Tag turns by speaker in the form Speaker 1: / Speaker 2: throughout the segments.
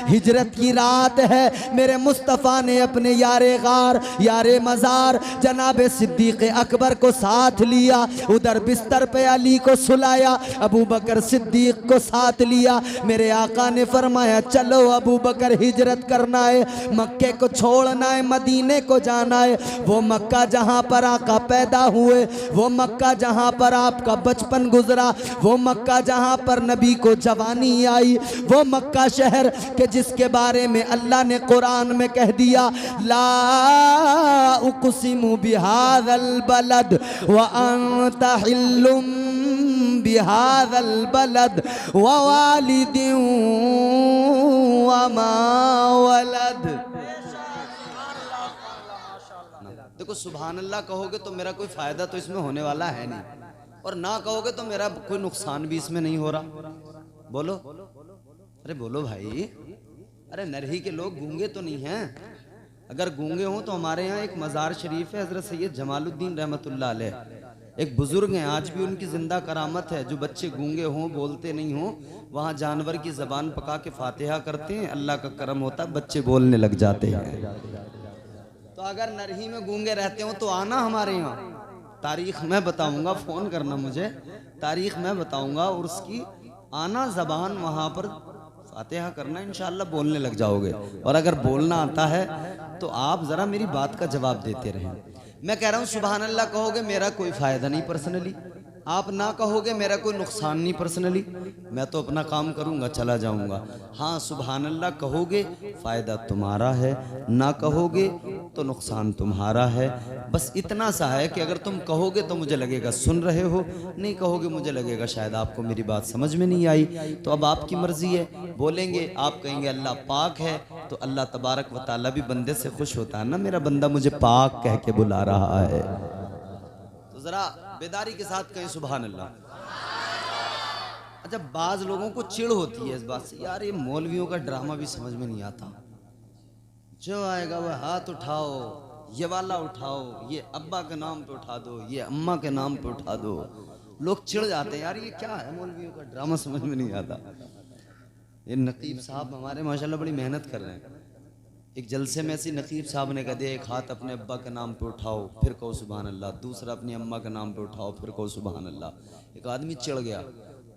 Speaker 1: हिजरत की रात है, मेरे मुस्तफ़ा ने अपने यारे गार यारे मज़ार जनाब सिद्दीक़ अकबर को साथ लिया। उधर बिस्तर पे अली को सुलाया, अबू बकर सिद्दीक़ को साथ लिया। मेरे आका ने फरमाया चलो अबू बकर, हिजरत करना है, मक्के को छोड़ना है, मदीने को जाना है। वो मक्का जहाँ पर आका पैदा हुए, वो मक्का जहाँ पर आपका बचपन गुजरा, वो मक्का जहाँ पर नबी को जवानी आई, वो मक्का शहर के जिसके बारे में अल्लाह ने कुरान में कह दिया ला उक़सिमु बिहाज़ल बलद व अंता हिल्लुम बिहाज़ल बलद व वालिदिन व मा वलद। देखो सुभान अल्लाह कहोगे तो मेरा कोई फ़ायदा तो इसमें होने वाला है नहीं, और ना कहोगे तो मेरा कोई नुकसान भी इसमें नहीं हो रहा। बोलो, अरे बोलो भाई। अरे नरही के लोग गूंगे तो नहीं हैं। अगर गूंगे हों तो हमारे यहाँ एक मज़ार शरीफ है, हज़रत सैयद जमालुद्दीन रहमतुल्लाह अलैह, एक बुज़ुर्ग हैं, आज भी उनकी ज़िंदा करामत है। जो बच्चे गूंगे हों, बोलते नहीं हों, वहाँ जानवर की ज़बान पका के फातिहा करते हैं, अल्लाह का करम होता है, बच्चे बोलने लग जाते हैं। तो अगर नरही में गूंगे रहते हो तो आना हमारे यहाँ, तारीख मैं बताऊंगा, फ़ोन करना मुझे, तारीख मैं बताऊंगा, और उसकी आना ज़बान वहाँ पर फातिहा करना, इंशाअल्लाह बोलने लग जाओगे। और अगर बोलना आता है तो आप ज़रा मेरी बात का जवाब देते रहें। मैं कह रहा हूँ सुभान अल्लाह कहोगे मेरा कोई फ़ायदा नहीं पर्सनली, आप ना कहोगे मेरा कोई नुकसान नहीं पर्सनली, मैं तो अपना काम करूँगा चला जाऊँगा। हाँ सुभान अल्लाह कहोगे फ़ायदा तुम्हारा है, ना कहोगे तो नुकसान तुम्हारा है। बस इतना सा है कि अगर तुम कहोगे तो मुझे लगेगा सुन रहे हो, नहीं कहोगे मुझे लगेगा शायद आपको मेरी बात समझ में नहीं आई। तो अब आपकी मर्ज़ी है, बोलेंगे आप कहेंगे अल्लाह पाक है, तो अल्लाह तबारक व तआला भी बंदे से खुश होता है ना, मेरा बंदा मुझे पाक कह के बुला रहा है। तो ज़रा बेदारी के साथ कहें सुभान अल्लाह। अच्छा, बाज लोगों को चिढ़ होती है इस बात से, यार ये मौलवियों का ड्रामा भी समझ में नहीं आता। जो आएगा वह हाथ उठाओ, ये वाला उठाओ, ये अब्बा के नाम पे उठा दो, ये अम्मा के नाम पे उठा दो। लोग चिढ़ जाते हैं, यार ये क्या है, मौलवियों का ड्रामा समझ में नहीं आता। ये नकीब साहब हमारे माशाल्लाह बड़ी मेहनत कर रहे हैं। एक जलसे में ऐसी नकीब साहब ने कह दिया एक हाथ अपने अब्बा के नाम पे उठाओ फिर कहो सुभान अल्लाह, दूसरा अपनी अम्मा के नाम पे उठाओ फिर कहो सुभान अल्लाह। एक आदमी चिढ़ गया,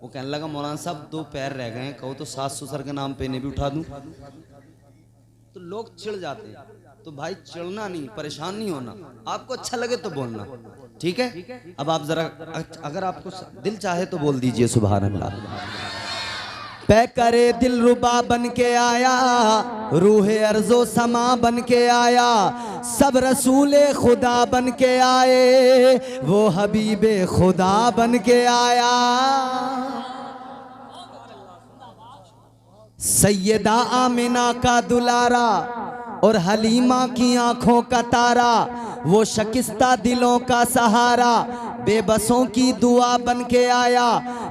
Speaker 1: वो कहने लगा मौलाना साहब 2 पैर रह गए हैं, कहो तो सास ससुर के नाम पे इन्हें भी उठा दूं। तो लोग चिढ़ जाते हैं। तो भाई चिढ़ना नहीं, परेशान नहीं होना, आपको अच्छा लगे तो बोलना, ठीक है। अब आप जरा अगर आपको दिल चाहे तो बोल दीजिए सुभान अल्लाह। पै करे दिल रुबा बन के आया, रूह अर्ज़ो समा बन के आया, सब रसूले खुदा बन के आए, वो हबीबे खुदा बन के आया। सैयदा आमिना का दुलारा और हलीमा की आंखों का तारा, वो शकिस्ता दिलों का सहारा, बेबसों की दुआ बन के आया।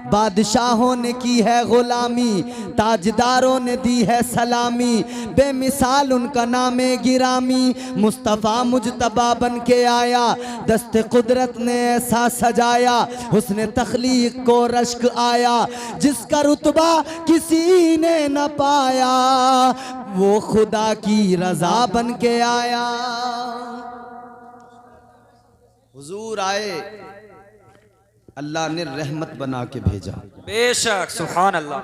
Speaker 1: बादशाहों ने की है गुलामी, ताजदारों ने दी है सलामी, बेमिसाल उनका नामे गिरामी, मुस्तफ़ा मुजतबा बन के आया। दस्ते कुदरत ने ऐसा सजाया, हुस्न तख्लीक को रश्क आया, जिसका रुतबा किसी ने न पाया, वो खुदा की रजा बन के आया। हुजूर आए, अल्लाह ने रहमत बना के भेजा,
Speaker 2: बेशक सुभान अल्लाह।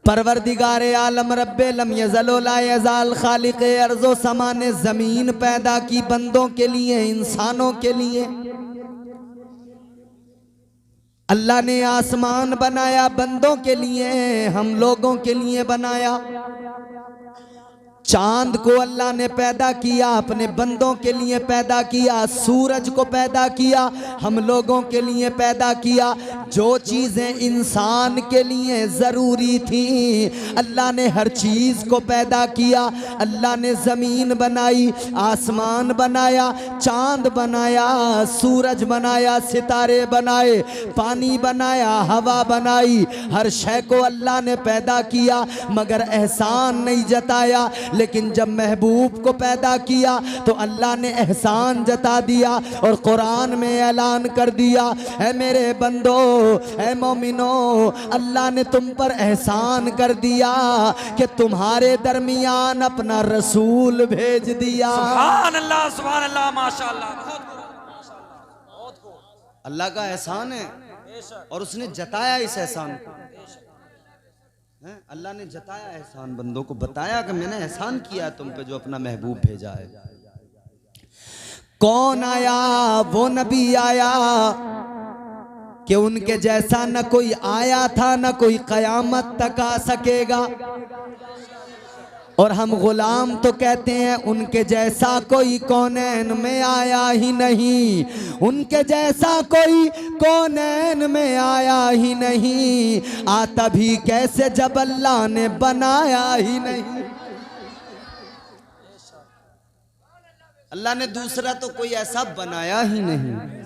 Speaker 1: परवरदिगारे आलम रब्बे लम यज़ल ला यज़ाल खालिक़े अर्ज़ो समा ने ज़मीन पैदा की बंदों के लिए, इंसानों के लिए। अल्लाह ने आसमान बनाया बंदों के लिए, हम लोगों के लिए बनाया। चांद को अल्लाह ने पैदा किया, अपने बंदों के लिए पैदा किया। सूरज को पैदा किया, हम लोगों के लिए पैदा किया। जो चीज़ें इंसान के लिए ज़रूरी थी अल्लाह ने हर चीज़ को पैदा किया। अल्लाह ने ज़मीन बनाई, आसमान बनाया, चांद बनाया, सूरज बनाया, सितारे बनाए, पानी बनाया, हवा बनाई। हर शय को अल्लाह ने पैदा किया, मगर एहसान नहीं जताया।
Speaker 3: लेकिन जब महबूब को पैदा किया तो अल्लाह ने एहसान जता दिया और कुरान में ऐलान कर दिया, है मेरे बंदो, है मोमिनो, अल्लाह ने तुम पर एहसान कर दिया कि तुम्हारे दरमियान अपना रसूल भेज दिया।
Speaker 2: सुभान अल्लाह माशाअल्लाह।
Speaker 1: अल्लाह का एहसान है और उसने जताया इस एहसान को। अल्लाह ने जताया एहसान, बंदों को बताया कि मैंने एहसान किया तुम पे जो अपना महबूब भेजा है।
Speaker 3: कौन आया? वो नबी आया कि उनके जैसा न कोई आया था न कोई कयामत तक आ सकेगा। और हम गुलाम तो कहते हैं उनके जैसा कोई कौनैन में आया ही नहीं, उनके जैसा कोई कौनैन में आया ही नहीं, आता भी कैसे जब अल्लाह ने बनाया ही नहीं।
Speaker 1: अल्लाह ने दूसरा तो कोई ऐसा बनाया ही नहीं।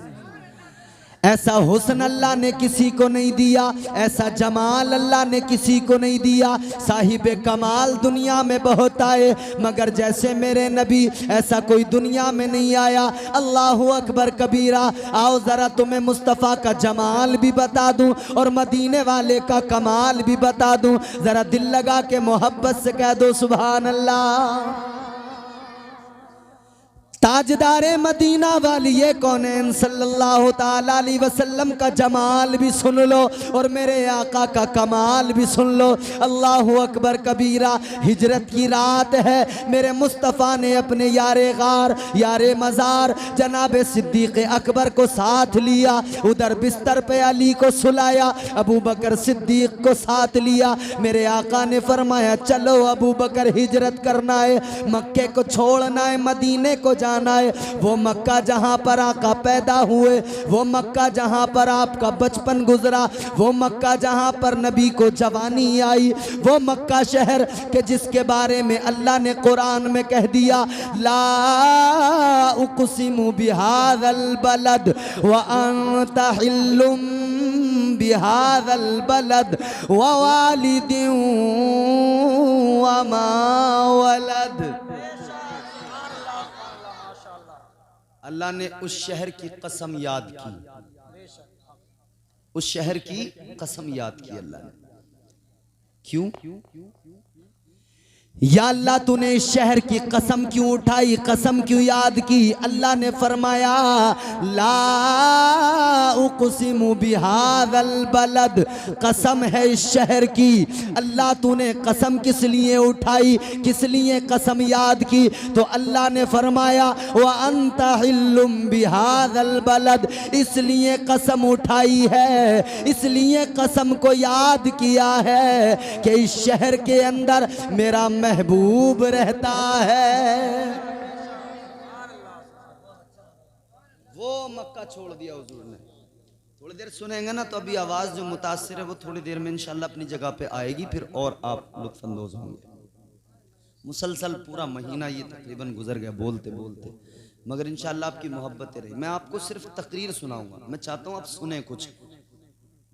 Speaker 3: ऐसा हुस्न अल्लाह ने किसी को नहीं दिया, ऐसा जमाल अल्लाह ने किसी को नहीं दिया। साहिबे कमाल दुनिया में बहुत आए मगर जैसे मेरे नबी ऐसा कोई दुनिया में नहीं आया। अल्लाहु अकबर कबीरा। आओ ज़रा तुम्हें मुस्तफ़ा का जमाल भी बता दूं और मदीने वाले का कमाल भी बता दूं। ज़रा दिल लगा के मोहब्बत से कह दो सुभान अल्लाह। ताजदारे मदीना वाली ये कौनैन सल्लल्लाहु ताला अलैहि वसल्लम का जमाल भी सुन लो और मेरे आका का कमाल भी सुन लो। अल्लाहु अकबर कबीरा। हिजरत की रात है, मेरे मुस्तफ़ा ने अपने यारे गार यारे मज़ार जनाब सिद्दीक़ अकबर को साथ लिया। उधर बिस्तर पे अली को सुलाया, अबू बकर सिद्दीक़ को साथ लिया। मेरे आका ने फरमाया चलो अबू बकर हिजरत करना है, मक्के को छोड़ना है, मदीने को जाना है। वो मक्का जहां पर आका पैदा हुए, वो मक्का जहां पर आपका बचपन गुजरा, वो मक्का जहां पर नबी को जवानी आई, वो मक्का शहर के जिसके बारे में अल्लाह ने कुरान में कह दिया ला उक़सिमु बिहाज़ल बलद व अंता हिल्लुम बिहाज़ल बलद व वालिदिन व मा वलद।
Speaker 1: अल्लाह ने उस शहर की कसम याद की, उस शहर की कसम याद की अल्लाह ने। क्यों?
Speaker 3: या अल्लाह तूने इस शहर की कसम क्यों उठाई, कसम क्यों याद की? अल्लाह ने फरमाया ला उक़सिमु बिहाज़ल बलद, कसम है इस शहर की। अल्लाह तूने कसम किस लिए उठाई, किस लिए कसम याद की? तो अल्लाह ने फरमाया व अंता हिल्लुम बिहाज़ल बलद, इसलिए कसम उठाई है, इसलिए कसम को याद किया है कि इस शहर के अंदर मेरा महबूब रहता है।
Speaker 1: वो मक्का छोड़ दिया हुजूर ने। थोड़ी देर सुनेंगे ना तो अभी आवाज़ जो मुतासिर है वो थोड़ी देर में इंशाल्लाह अपनी जगह पे आएगी, फिर और आप लुत्फ़अंदोज़ होंगे। मुसलसल पूरा महीना ये तकरीबन गुजर गया बोलते बोलते, मगर इंशाल्लाह आपकी मोहब्बतें रही। मैं आपको सिर्फ तकरीर सुनाऊंगा, मैं चाहता हूँ आप सुने कुछ,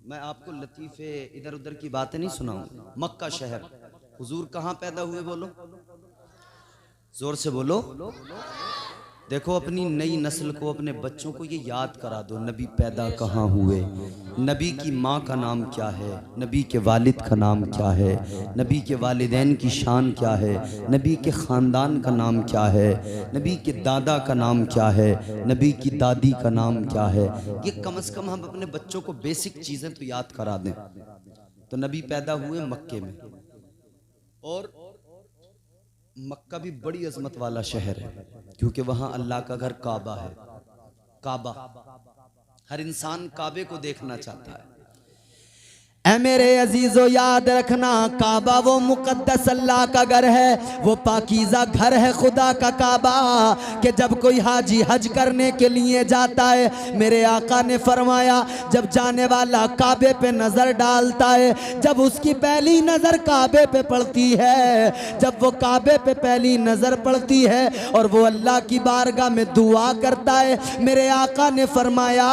Speaker 1: मैं आपको लतीफ़े इधर उधर की बातें नहीं सुनाऊंगा। मक्का शहर, हुजूर कहाँ पैदा हुए बोलो, जोर से बोलो। देखो अपनी नई नस्ल को, अपने बच्चों को ये याद करा दो नबी पैदा कहाँ हुए, नबी की माँ का नाम क्या है, नबी के वालिद का नाम क्या है, नबी के वालिदैन की शान क्या है, नबी के ख़ानदान का नाम क्या है, नबी के दादा का नाम क्या है, नबी की दादी का नाम क्या है। ये कम से कम हम अपने बच्चों को बेसिक चीज़ें तो याद करा दें। तो नबी पैदा हुए मक्के में, और मक्का भी बड़ी अजमत वाला शहर है क्योंकि वहाँ अल्लाह का घर काबा है। काबा, हर इंसान काबे को देखना चाहता है।
Speaker 3: ऐ मेरे अजीजों याद रखना, काबा वो मुकद्दस अल्लाह का घर है, वो पाकीज़ा घर है खुदा का काबा। कि जब कोई हाजी हज करने के लिए जाता है, मेरे आका ने फरमाया जब जाने वाला काबे पे नज़र डालता है, जब उसकी पहली नज़र काबे पे पड़ती है, जब वो काबे पे पहली नज़र पड़ती है और वो अल्लाह की बारगाह में दुआ करता है, मेरे आका ने फरमाया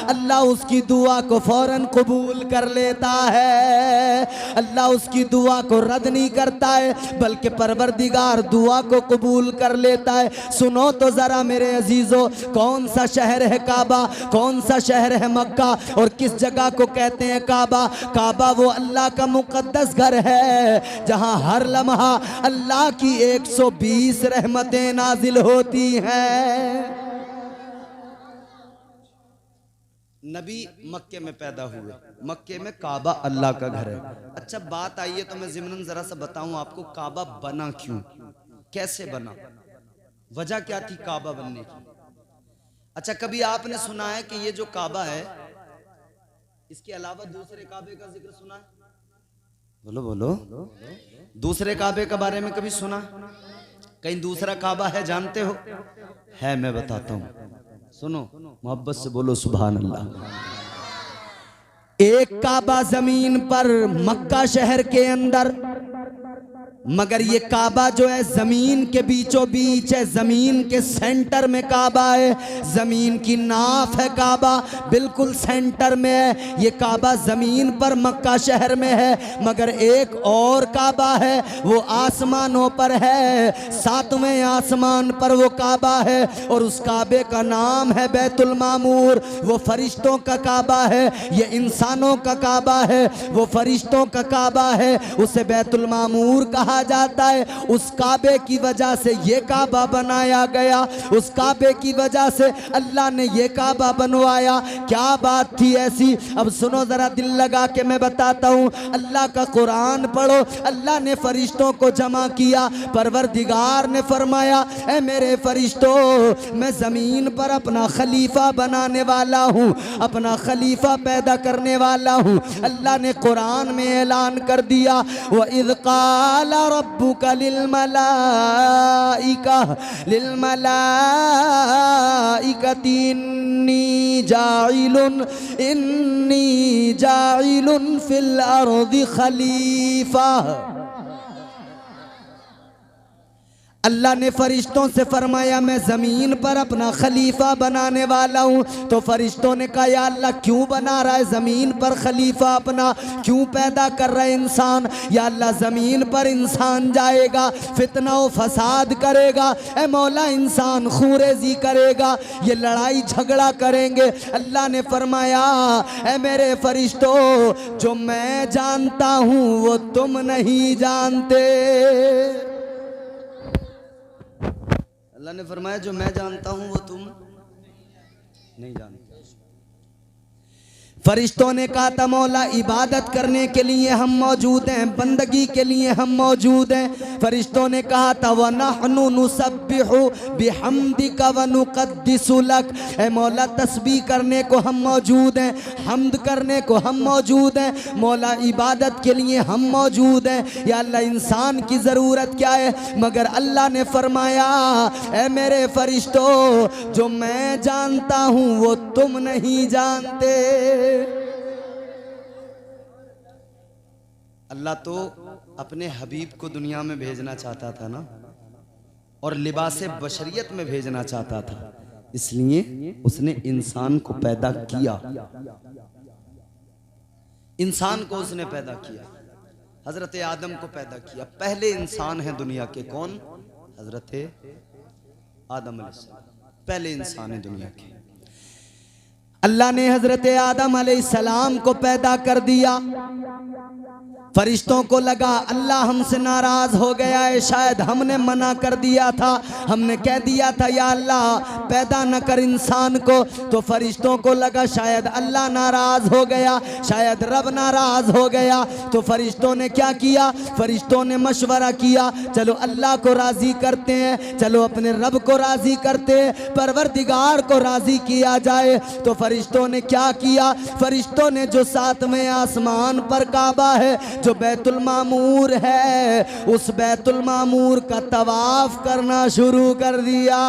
Speaker 3: अल्लाह उसकी दुआ को फ़ौरन कबूल कर लेता है, अल्लाह उसकी दुआ को रद्द नहीं करता है बल्कि परवरदिगार दुआ को कबूल कर लेता है। सुनो तो जरा मेरे अजीजों, कौन सा शहर है काबा, कौन सा शहर है मक्का और किस जगह को कहते हैं काबा? काबा वो अल्लाह का मुकद्दस घर है जहां हर लम्हा अल्लाह की 120 रहमतें नाजिल होती हैं।
Speaker 1: नबी मक्के में पैदा हुए, मक्के में काबा अल्लाह का घर है। अच्छा बात आई है तो मैं ज़िमनन जरा सा बताऊं आपको, काबा बना क्यों, कैसे बना, वजह क्या थी काबा बनने की? अच्छा कभी आपने सुना है कि ये जो काबा है इसके अलावा दूसरे काबे का जिक्र सुना है? बोलो बोलो, दूसरे काबे के बारे में कभी सुना? कहीं दूसरा काबा है जानते हो? है, मैं बताता हूं, सुनो मोहब्बत से बोलो सुभान अल्लाह।
Speaker 3: एक काबा जमीन पर मक्का शहर के अंदर, मगर ये काबा जो है जमीन के बीचों बीच है, जमीन के सेंटर में काबा है, जमीन की नाफ है काबा, बिल्कुल सेंटर में है ये काबा, जमीन पर मक्का शहर में है। मगर एक और काबा है वो आसमानों पर है, 7वें आसमान पर वो काबा है और उस काबे का नाम है बैतुल मामूर। वो फरिश्तों का काबा है, ये इंसानों का काबा है, वो फरिश्तों का काबा है, उसे बैतुल मामूर कहा जाता है। उस काबे की वजह से ये काबा बनाया गया, उस काबे की वजह से अल्लाह ने ये काबा बनवाया। क्या बात थी ऐसी? अब सुनो जरा, दिल लगा के मैं बताता हूँ। अल्लाह का कुरान पढ़ो, अल्लाह ने फरिश्तों को जमा किया, परवरदिगार ने फरमाया ऐ मेरे फरिश्तों, मैं जमीन पर अपना खलीफा बनाने वाला हूँ, अपना खलीफा पैदा करने वाला हूँ। अल्लाह ने कुरान में ऐलान कर दिया, व इज़ क़ाला रब्बुका लिल मलाइकति इन्नी जाइलुन फिल अर्दि खलीफा। अल्लाह ने फरिश्तों से फरमाया मैं ज़मीन पर अपना खलीफा बनाने वाला हूँ। तो फरिश्तों ने कहा या अल्लाह क्यों बना रहा है ज़मीन पर खलीफा अपना, क्यों पैदा कर रहा है इंसान? या अल्लाह ज़मीन पर इंसान जाएगा, फितना व फसाद करेगा, ए मौला इंसान खूरेजी करेगा, ये लड़ाई झगड़ा करेंगे। अल्लाह ने फरमाया ए मेरे फरिश्तों, जो मैं जानता हूँ वो तुम नहीं जानते।
Speaker 1: अल्लाह ने फरमाया जो मैं जानता हूं वो तुम नहीं जानते।
Speaker 3: फरिश्तों ने कहा था मौला इबादत करने के लिए हम मौजूद हैं, बंदगी के लिए हम मौजूद हैं। फरिश्तों ने कहा था व नहनु नुसब्बिहु बिहम्दिका व नुक़द्दिसु लक, ऐ मौला तस्बीह करने को हम मौजूद हैं, हम्द करने को हम मौजूद हैं, मौला इबादत के लिए हम मौजूद हैं। या अल्लाह इंसान की ज़रूरत क्या है? मगर अल्लाह ने फरमाया ऐ मेरे फरिश्तों, जो मैं जानता हूँ वो तुम नहीं जानते।
Speaker 1: अल्लाह तो अपने हबीब को दुनिया में भेजना चाहता था ना, और लिबासे बशरियत में भेजना चाहता था, इसलिए उसने इंसान को पैदा किया, इंसान को उसने पैदा किया, हजरत आदम को पैदा किया। पहले इंसान है दुनिया के, कौन? हजरत आदम अलैहिस्सलाम, पहले इंसान है दुनिया के।
Speaker 3: अल्लाह ने हजरत आदम अलैहिस्सलाम को पैदा कर दिया। फरिश्तों को लगा अल्लाह हमसे नाराज हो गया है, शायद हमने मना कर दिया था, हमने कह दिया था या अल्लाह पैदा न कर इंसान को। तो फरिश्तों को लगा शायद अल्लाह नाराज हो गया, शायद रब नाराज हो गया। तो फरिश्तों ने क्या किया? फरिश्तों ने मशवरा किया, चलो अल्लाह को राजी करते हैं, चलो अपने रब को राजी करते हैं, परवरदिगार को राजी किया जाए। तो फरिश्तों ने क्या किया? फरिश्तों ने जो 7वें आसमान पर काबा है, जो बैतुल मामूर है, उस बैतुल मामूर का तवाफ करना शुरू कर दिया।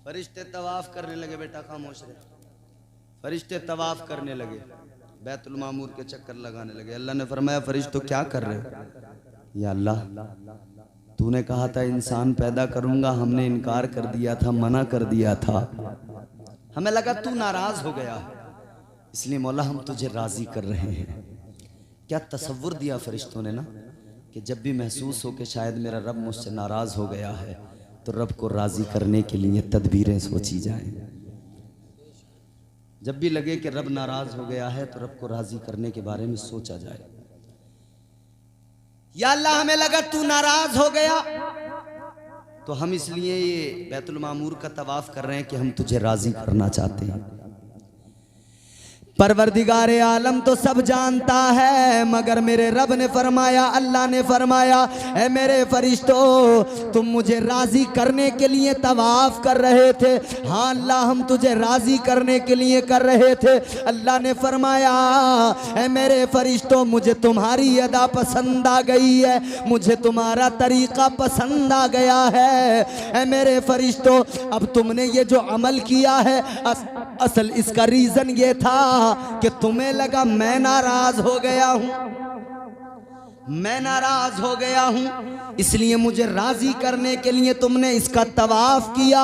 Speaker 1: फरिश्ते तवाफ करने लगे, बेटा खामोश रहे। फरिश्ते तवाफ करने लगे, बैतुल मामूर के चक्कर लगाने लगे। अल्लाह ने फरमाया फरिश्तों क्या कर रहे हो? या अल्लाह तूने कहा था इंसान पैदा करूंगा, हमने इनकार कर दिया था, मना कर दिया था, हमें लगा तू नाराज हो गया। इसलिए मौला हम तुझे राजी कर रहे हैं। क्या तसव्वुर दिया फरिश्तों ने ना कि जब भी महसूस हो कि शायद मेरा रब मुझसे नाराज़ हो गया है तो रब को राज़ी करने के लिए तदबीरें सोची जाएं। जब भी लगे कि रब नाराज़ हो गया है तो रब को राज़ी करने के बारे में सोचा जाए। या अल्लाह हमें लगा तू नाराज़ हो गया तो हम इसलिए ये बैतुल मामूर का तवाफ़ कर रहे हैं कि हम तुझे राज़ी करना चाहते हैं।
Speaker 3: परवरदिगारे आलम तो सब जानता है, मगर मेरे रब ने फरमाया, अल्लाह ने फरमाया, ऐ मेरे फरिश्तों तुम मुझे राज़ी करने के लिए तवाफ़ कर रहे थे। हाँ अल्लाह हम तुझे राज़ी करने के लिए कर रहे थे। अल्लाह ने फरमाया, ऐ मेरे फरिश्तों मुझे तुम्हारी अदा पसंद आ गई है, मुझे तुम्हारा तरीक़ा पसंद आ गया है। ऐ मेरे फरिश्तों अब तुमने ये जो अमल किया है असल इसका रीज़न ये था कि तुम्हें लगा मैं नाराज हो गया हूं, मैं नाराज हो गया हूं, इसलिए मुझे राजी करने के लिए तुमने इसका तवाफ किया।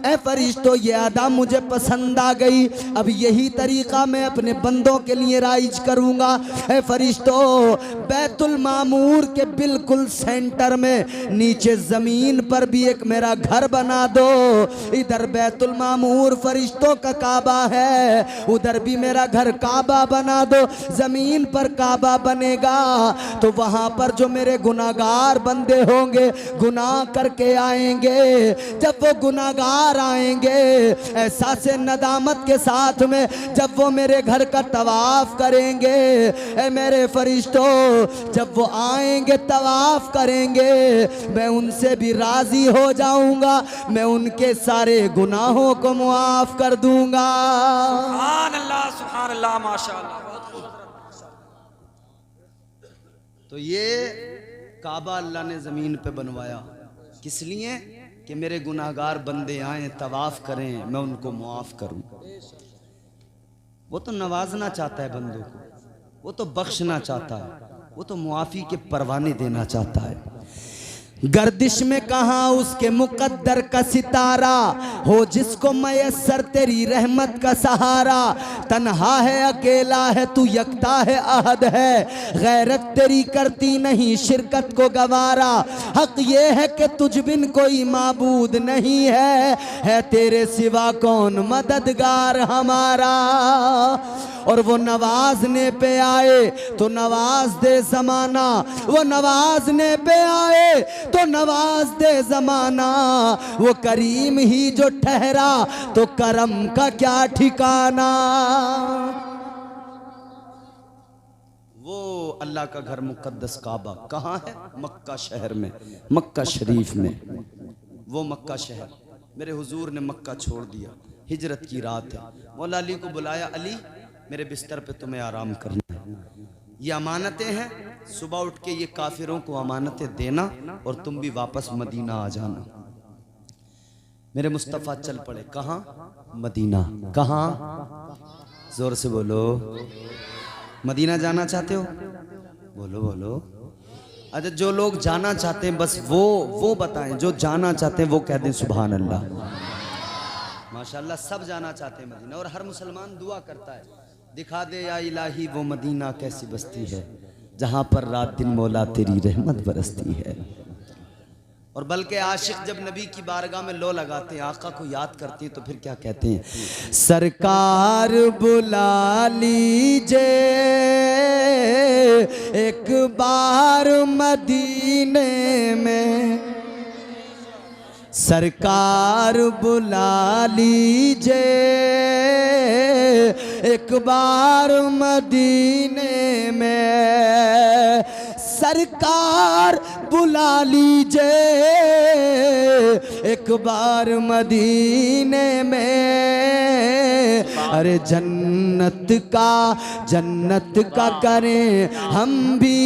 Speaker 3: ऐ फरिश्तों ये अदा मुझे पसंद आ गई, अब यही तरीका मैं अपने बंदों के लिए राइज करूंगा। ऐ फरिश्तों बैतुल मामूर के बिल्कुल सेंटर में नीचे जमीन पर भी एक मेरा घर बना दो। इधर बैतुल मामूर फरिश्तों का काबा है, उधर भी मेरा घर काबा बना दो। जमीन पर काबा बनेगा तो वहां पर जो मेरे गुनाहगार बंदे होंगे गुनाह करके आएंगे, जब वो गुनाहगार आएंगे एहसास नदामत के साथ में जब वो मेरे घर का तवाफ करेंगे, ऐ मेरे फरिश्तों जब वो आएंगे तवाफ करेंगे मैं उनसे भी राजी हो जाऊंगा, मैं उनके सारे गुनाहों को मुआफ कर दूंगा।
Speaker 2: सुभान अल्लाह माशाअल्लाह।
Speaker 1: तो ये काबा अल्लाह ने ज़मीन पे बनवाया किस लिए कि मेरे गुनाहगार बंदे आएँ तवाफ़ करें, मैं उनको मुआफ़ करूं। वो तो नवाजना चाहता है बंदों को, वो तो बख्शना चाहता है, वो तो मुआफ़ी के परवाने देना चाहता है। गर्दिश में कहाँ उसके मुकद्दर का सितारा हो जिसको मयस्सर तेरी रहमत का सहारा। तन्हा है अकेला है तू यकता है अहद है, गैरत तेरी करती नहीं शिरकत को गवारा। हक ये है कि तुझ बिन कोई माबूद नहीं है तेरे सिवा कौन मददगार हमारा। और वो नवाजने पे आए तो नवाज दे ज़माना, वो नवाजने पे आए तो नवाज दे ज़माना। वो करीम ही जो ठहरा तो करम का क्या ठिकाना। वो अल्लाह का घर मुकद्दस काबा कहाँ है? मक्का शहर में, मक्का शरीफ में। वो मक्का शहर मेरे हुजूर ने मक्का छोड़ दिया, हिजरत की रात है। मौला अली को बुलाया, अली मेरे बिस्तर पे तुम्हें आराम करना है, ये अमानतें हैं, सुबह उठ के ये काफिरों को अमानतें देना और तुम भी वापस मदीना आ जाना। मेरे मुस्तफ़ा चल पड़े। कहाँ? मदीना। कहाँ? जोर से बोलो। मदीना जाना चाहते हो? बोलो बोलो। अच्छा जो लोग जाना चाहते हैं बस वो बताएं, जो जाना चाहते हैं वो कह दें सुभान अल्लाह। माशाअल्लाह सब जाना चाहते हैं मदीना, और हर मुसलमान दुआ करता है, दिखा दे या इलाही वो मदीना कैसी बस्ती है जहाँ पर रात दिन मौला तेरी रहमत बरसती है। और बल्कि आशिक जब नबी की बारगाह में लो लगाते हैं, आका को याद करते हैं, तो फिर क्या कहते हैं?
Speaker 3: सरकार बुला लीजिए एक बार मदीने में, सरकार बुला लीजिए एक बार मदीने में, सरकार बुला लीजिए एक बार मदीने में। अरे जन्नत का करें हम भी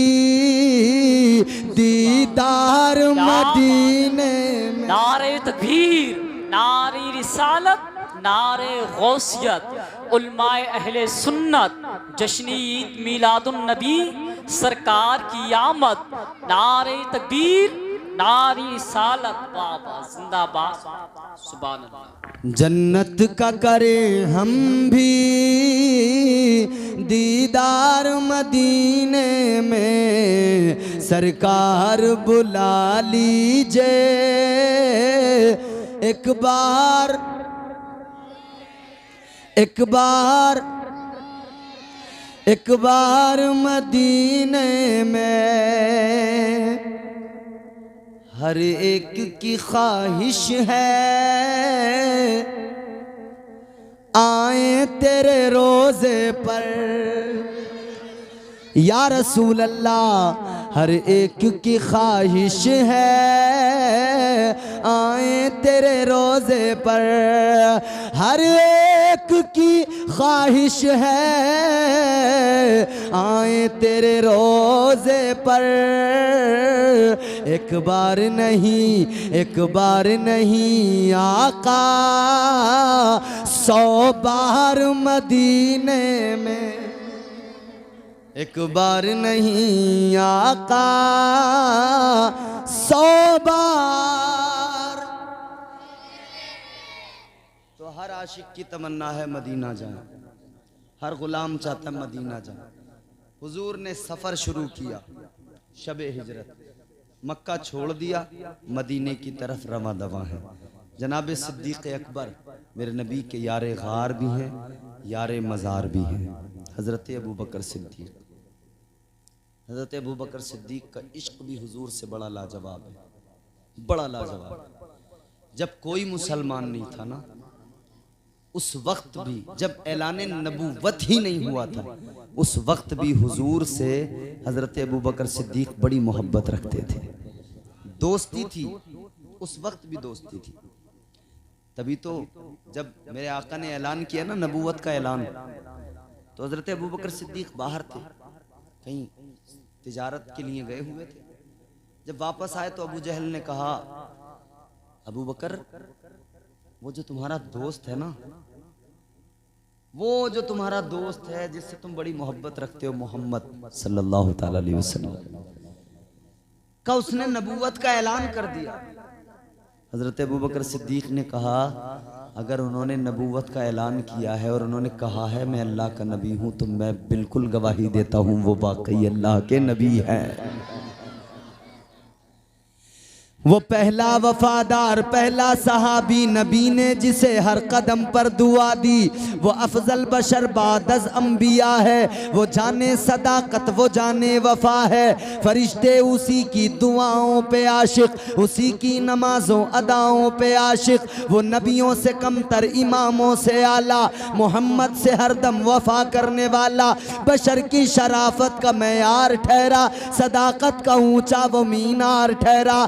Speaker 3: दीदार मदीने में।
Speaker 4: नारे तकबीर, नारे रिसालत, नारे गौसियत, उलमाए अहले सुन्नत, जश्न ईद मीलादुन नबी, सरकार की आमद। नारे तकबीर, नारी सालत बाबा जिंदाबाद सुभान अल्लाह।
Speaker 3: जन्नत का करें हम भी दीदार मदीने में, सरकार बुला लीजिए एक बार एक बार एक बार मदीने में। हर एक की ख्वाहिश है आए तेरे रोज़े पर या रसूल अल्लाह। हर एक की ख्वाहिश है आए तेरे रोज़े पर, हर एक की ख्वाहिश है आए तेरे रोज़े पर। एक बार नहीं आका 100 बार मदीने में। एक बार नहीं आका 100 बार। तो हर आशिक की तमन्ना है मदीना जाए, हर गुलाम चाहता है मदीना जाए। हुजूर ने सफ़र शुरू किया शब हिजरत, मक्का छोड़ दिया, मदीने की तरफ रवा दवा है। जनाब सिद्दीक़ अकबर मेरे नबी के यारे गार भी हैं, यारे मज़ार भी हैं। हज़रत अबू बकर सिद्दीक़, हज़रत अबू बकर सिद्दीक़ का इश्क भी हुजूर से बड़ा लाजवाब है, बड़ा लाजवाब। जब कोई मुसलमान नहीं था ना, उस वक्त भी जब ऐलान नबूवत ही नहीं हुआ था, उस वक्त भी हुजूर से हज़रत अबू बकर सिद्दीक़ बड़ी मोहब्बत रखते थे। दोस्ती थी, उस वक्त भी दोस्ती थी। तभी तो जब मेरे आका ने ऐलान किया ना नबूवत का ऐलान, तो हज़रत अबू बकर सिद्दीक़ बाहर थे, कहीं तिजारत के लिए गए हुए थे। जब वापस आए तो अबू जहल ने कहा, अबू बकर वो जो तुम्हारा दोस्त है ना, वो जो तुम्हारा दोस्त है जिससे तुम बड़ी मोहब्बत रखते हो, मोहम्मद सल्लल्लाहु ताला अलैहि वसल्लम का, उसने नबूवत का ऐलान कर दिया। हज़रत अबू बकर सिद्दीक़ ने कहा, अगर उन्होंने नबूवत का ऐलान किया है और उन्होंने कहा है मैं अल्लाह का नबी हूँ, तो मैं बिल्कुल गवाही देता हूँ वो वाकई अल्लाह के नबी हैं। वो पहला वफादार, पहला सहाबी नबी ने जिसे हर कदम पर दुआ दी, वो अफजल बशर बादज़ अंबिया है। वो जाने सदाकत, वो जाने वफा है। फरिश्ते उसी की दुआओं पे आशिक, उसी की नमाजों अदाओं पे आशिक। वो नबियों से कमतर, इमामों से आला, मोहम्मद से हरदम वफा करने वाला, बशर की शराफत का मैयार ठहरा, सदाकत का ऊंचा वो मीनार ठहरा।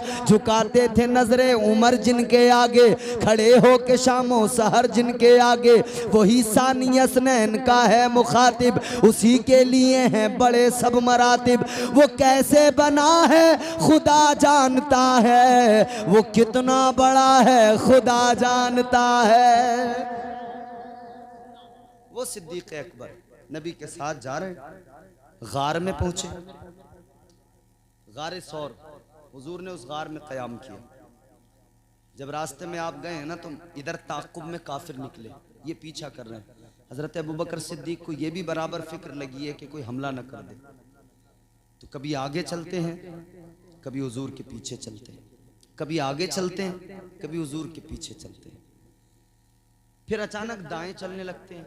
Speaker 3: झुकाते थे नजरे उमर जिनके आगे, खड़े हो के शामो सहर जिनके आगे। वही सानी असनैन का है मुखातिब, उसी के लिए हैं बड़े सब मरातिब। वो कैसे बना है खुदा जानता है, वो कितना बड़ा है खुदा जानता है। वो सिद्दीक़ अकबर नबी के साथ जा रहे, गार में पहुंचे, गार सौर। हुजूर ने उस गार में क़याम किया। जब रास्ते में आप गए हैं ना, तो इधर ताक़ुब में काफिर निकले, ये पीछा कर रहे हैं। हज़रत अबू बकर सिद्दीक़ को ये भी बराबर फिक्र लगी है कि कोई हमला न कर दे, तो कभी आगे चलते हैं, कभी हुजूर के पीछे चलते हैं, कभी आगे चलते हैं, कभी हुजूर के पीछे चलते हैं। फिर अचानक दाएं चलने लगते हैं,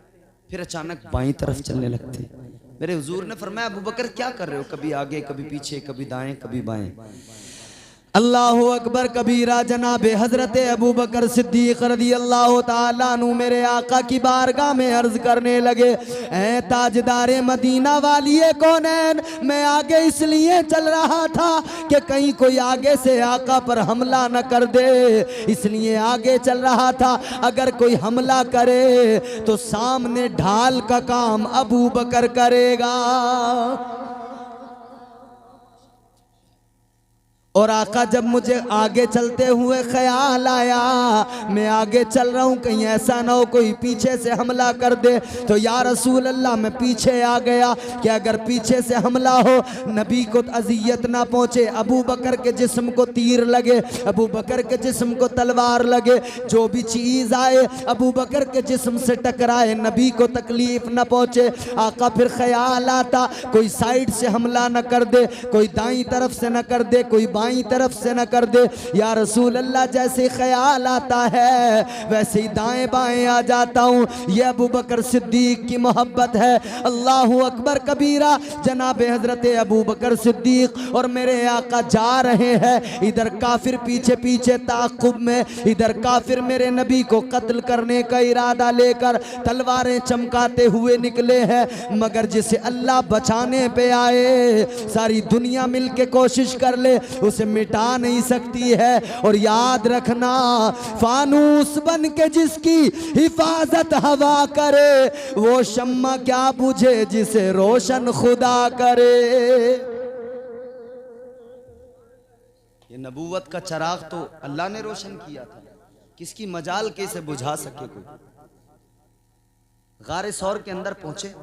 Speaker 3: फिर अचानक बाईं तरफ चलने लगते हैं। मेरे हुजूर ने फरमाया, अबू बकर क्या कर रहे हो? कभी आगे, कभी पीछे, कभी दाएं, कभी बाएं। अल्लाहु अकबर कबीरा। जनाबे हजरत अबू बकर सिद्दीक रज़ी अल्लाह ताला अन्हु मेरे आका की बारगाह में अर्ज करने लगे, ऐ ताजदारे मदीना वालिए कौनैन, मैं आगे इसलिए चल रहा था कि कहीं कोई आगे से आका पर हमला न कर दे, इसलिए आगे चल रहा था। अगर कोई हमला करे तो सामने ढाल का काम अबू बकर करेगा। और आका जब मुझे आगे चलते हुए ख्याल आया, मैं आगे चल रहा हूँ कहीं ऐसा ना हो कोई पीछे से हमला कर दे, तो या रसूल अल्लाह मैं पीछे आ गया कि अगर पीछे से हमला हो नबी को अजियत ना पहुँचे, अबू बकर के जिस्म को तीर लगे, अबू बकर के जिस्म को तलवार लगे, जो भी चीज़ आए अबू बकर के जिस्म से टकराए, नबी को तकलीफ ना पहुँचे। आका फिर ख्याल आता कोई साइड से हमला न कर दे, कोई दाईं तरफ से न कर दे, कोई बाईं तरफ से न कर दे। या रसूल अल्लाह जैसे ख्याल आता है वैसे ही दाएं बाएं आ जाता हूँ। ये अबू बकर सिद्दीक की मोहब्बत है। अल्लाहु अकबर कबीरा। जनाब हजरत अबू बकर सिद्दीक और मेरे आका जा रहे हैं, इधर काफिर पीछे पीछे ताक़ुब में, इधर काफिर मेरे नबी को कत्ल करने का इरादा लेकर तलवारें चमकाते हुए निकले हैं। मगर जिसे अल्लाह बचाने पे आए सारी दुनिया मिल के कोशिश कर ले उसे मिटा नहीं सकती है। और याद रखना फानूस बन के जिसकी हिफाजत हवा करे वो शम्मा क्या बुझे जिसे रोशन खुदा करे।
Speaker 1: ये नबूवत का चराग तो अल्लाह ने रोशन किया था, किसकी मजाल के इसे बुझा सके कोई। गारे सौर के अंदर पहुंचे,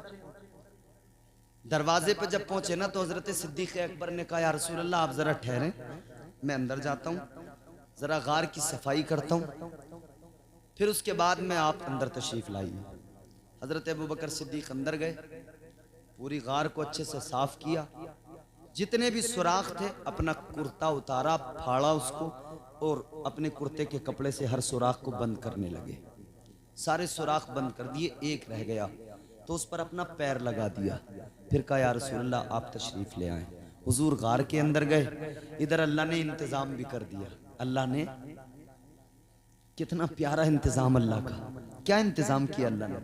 Speaker 1: दरवाजे पे जब पहुंचे ना तो हजरत सिद्दीक अकबर ने कहा या रसूल अल्लाह आप जरा ठहरें, मैं अंदर जाता हूँ, जरा गार की सफाई करता हूँ, फिर उसके बाद में आप अंदर तशरीफ लाइए। हजरत अबू बकर सिद्दीक अंदर गए, पूरी गार को अच्छे से साफ किया, जितने भी सुराख थे अपना कुर्ता उतारा, फाड़ा उसको और अपने कुर्ते के कपड़े से हर सुराख को बंद करने लगे। सारे सुराख बंद कर दिए, एक रह गया तो उस पर अपना पैर लगा दिया। फिर कहा या रसूल अल्लाह आप तशरीफ ले आए। हुजूर गार के अंदर गए, इधर अल्लाह ने इंतजाम भी कर दिया। अल्लाह ने कितना प्यारा इंतजाम, अल्लाह का क्या इंतजाम किया अल्लाह ने।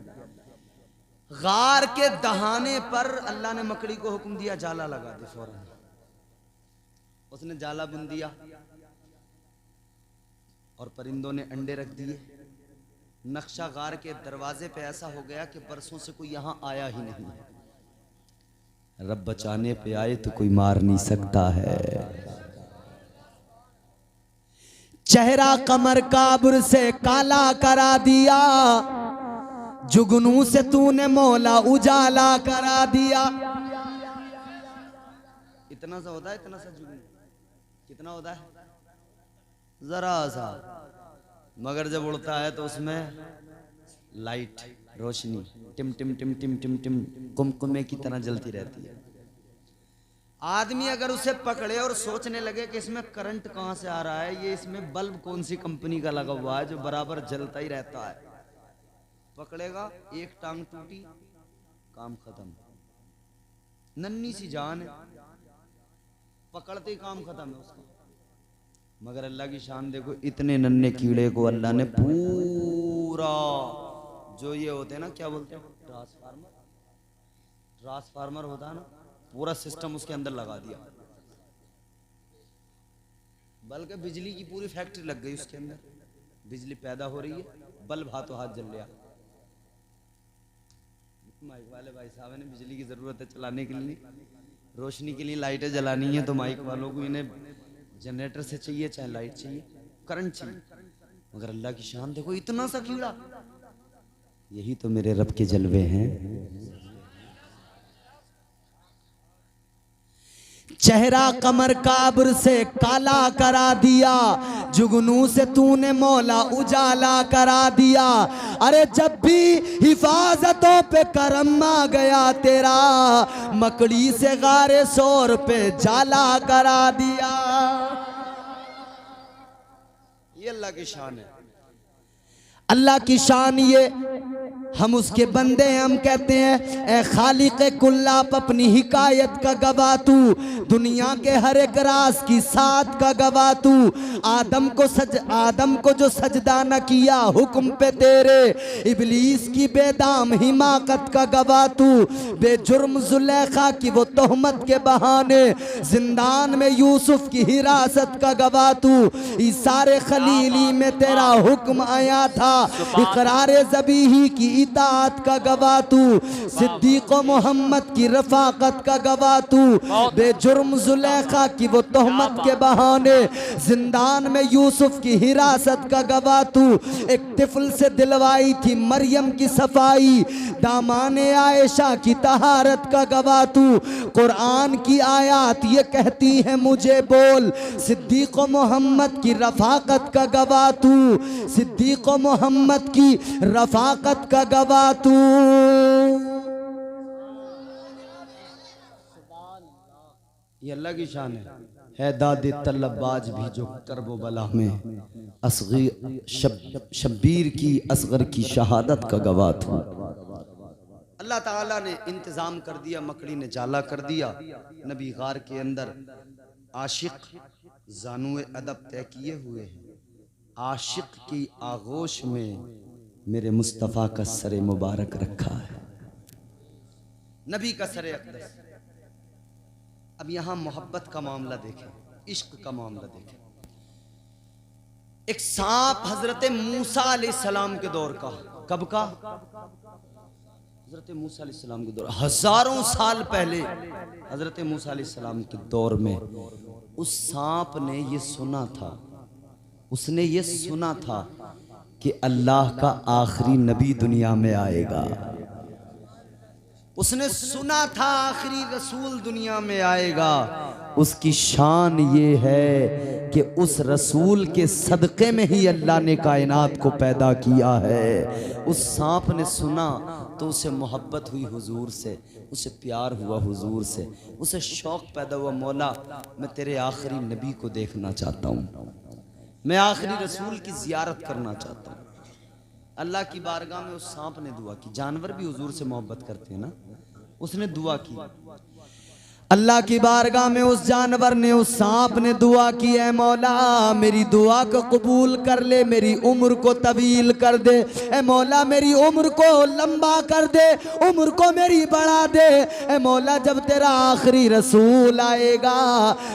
Speaker 1: गार के दहाने पर अल्लाह ने मकड़ी को हुक्म दिया जाला लगा दे फौरन। उसने जाला बुन दिया और परिंदों ने अंडे रख दिए। नक्शा गार के दरवाजे पे ऐसा हो गया कि बरसों से कोई यहां आया ही नहीं। रब बचाने पे आए तो कोई मार नहीं सकता है।
Speaker 3: चेहरा कमर काबुर से काला करा दिया, जुगनू से तूने मौला उजाला करा दिया।
Speaker 1: इतना सा होता है, इतना सा जुगनू कितना होता है, जरा सा, मगर जब उड़ता है तो उसमें लाइट रोशनी टिम टिम टिम टिम टिम टिम कुमकुमे की तरह जलती रहती है। आदमी अगर उसे पकड़े और सोचने लगे कि इसमें करंट कहां से आ रहा है, ये इसमें बल्ब कौन सी कंपनी का लगा हुआ है जो बराबर जलता ही रहता है, पकड़ेगा एक टांग टूटी काम खत्म। नन्ही सी जान है, पकड़ते ही काम खत्म है उसका। मगर अल्लाह की शान देखो, इतने नन्हे कीड़े को अल्लाह ने पूरा जो ये होते हैं ना, क्या बोलते हैं, ट्रांसफार्मर होता है ना, पूरा सिस्टम उसके अंदर लगा दिया। बल्कि बिजली की पूरी फैक्ट्री लग गई उसके अंदर, बिजली पैदा हो रही है, बल्ब हाथों हाथ जल रहा। माइक वाले भाई साहब ने बिजली की जरूरत है चलाने के लिए, रोशनी के लिए लाइटें जलानी है, तो माइक वालों को इन्हें जनरेटर से चाहिए, चाहे लाइट चाहिए, करंट चाहिए। मगर अल्लाह की शान देखो, इतना सा कीड़ा, यही तो मेरे रब के जलवे हैं।
Speaker 3: चेहरा कमर काबर से काला करा दिया, जुगनू से तूने मौला उजाला करा दिया। अरे जब भी हिफाजतों पे करम आ गया तेरा, मकड़ी से गारे सौर पे जाला करा दिया।
Speaker 1: ये अल्लाह की शान है।
Speaker 3: अल्लाह की शान ये, हम उसके बंदे हैं, हम कहते हैं ए खालिक कुल्लाप अपनी हिकायत का गवाह तू, दुनिया के हर एक राज की साथ का गवाह तू। आदम को जो सजदा न किया हुक्म पे तेरे, इबलीस की बेदाम हिमाकत का गवाह तू। बेजुर्म जुलेखा की वो तोहमत के बहाने जिंदान में यूसुफ की हिरासत का गवाह तू। इस सारे खलीली में तेरा हुक्म आया था, इकरार ज़बीही की इताअत का गवाह तू, सिद्दीक मोहम्मद की रफाकत का गवाह तू, बेजुर्म जुलेखा की वो तोहमत के बहाने जिंदान में यूसुफ की हिरासत का गवाह तू, एक तिफल से दिलवाई थी मरियम की सफाई, दामाने आयशा की तहारत का गवाह तू, कुरान की आयत ये कहती है मुझे बोल, सिद्दीक मोहम्मद की रफाकत का गवाह तू, सिद्दीक मोहम्मद की रफाकत का गवाह तू।
Speaker 1: ये अल्लाह की शान है दादे तलबाज भी जो करबो बला में शब्बीर की असगर की शहादत का गवाह था। अल्लाह ताला ने इंतजाम कर दिया, मकड़ी ने जाला कर दिया, नबी गार के अंदर आशिक जानुए अदब तय किए हुए हैं, आशिक की आगोश में मेरे मुस्तफ़ा का सरे मुबारक रखा है, नबी का सरे अक़दस। अब यहां मोहब्बत का मामला देखें, इश्क का मामला देखें। एक सांप हजरत मूसा अलैहिस्सलाम के दौर का, कब का? हजरत मूसा अलैहिस्सलाम के दौर, हजारों साल पहले हजरत मूसा अलैहिस्सलाम के दौर में उस सांप ने ये सुना था, उसने ये सुना था कि अल्लाह का आखिरी नबी दुनिया में आएगा, उसने सुना था आखिरी रसूल दुनिया में आएगा। उसकी शान ये है कि उस रसूल के सदक़े में ही अल्लाह ने कायनात को पैदा किया है। उस सांप ने सुना तो उसे मोहब्बत हुई हुजूर से, उसे प्यार हुआ हुजूर से, उसे शौक़ पैदा हुआ, मौला मैं तेरे आखिरी नबी को देखना चाहता हूँ, मैं आखिरी रसूल की ज़ियारत करना चाहता हूँ। अल्लाह की बारगाह में उस सांप ने दुआ की, जानवर भी हुजूर से मोहब्बत करते हैं ना, उसने दुआ की।
Speaker 3: अल्लाह की बारगाह में उस जानवर ने, उस सांप ने दुआ की, ऐ मौला मेरी दुआ को कबूल कर ले, मेरी उम्र को तवील कर दे, ऐ मौला मेरी उम्र को लंबा कर दे, उम्र को मेरी बढ़ा दे, ऐ मौला जब तेरा आखिरी रसूल आएगा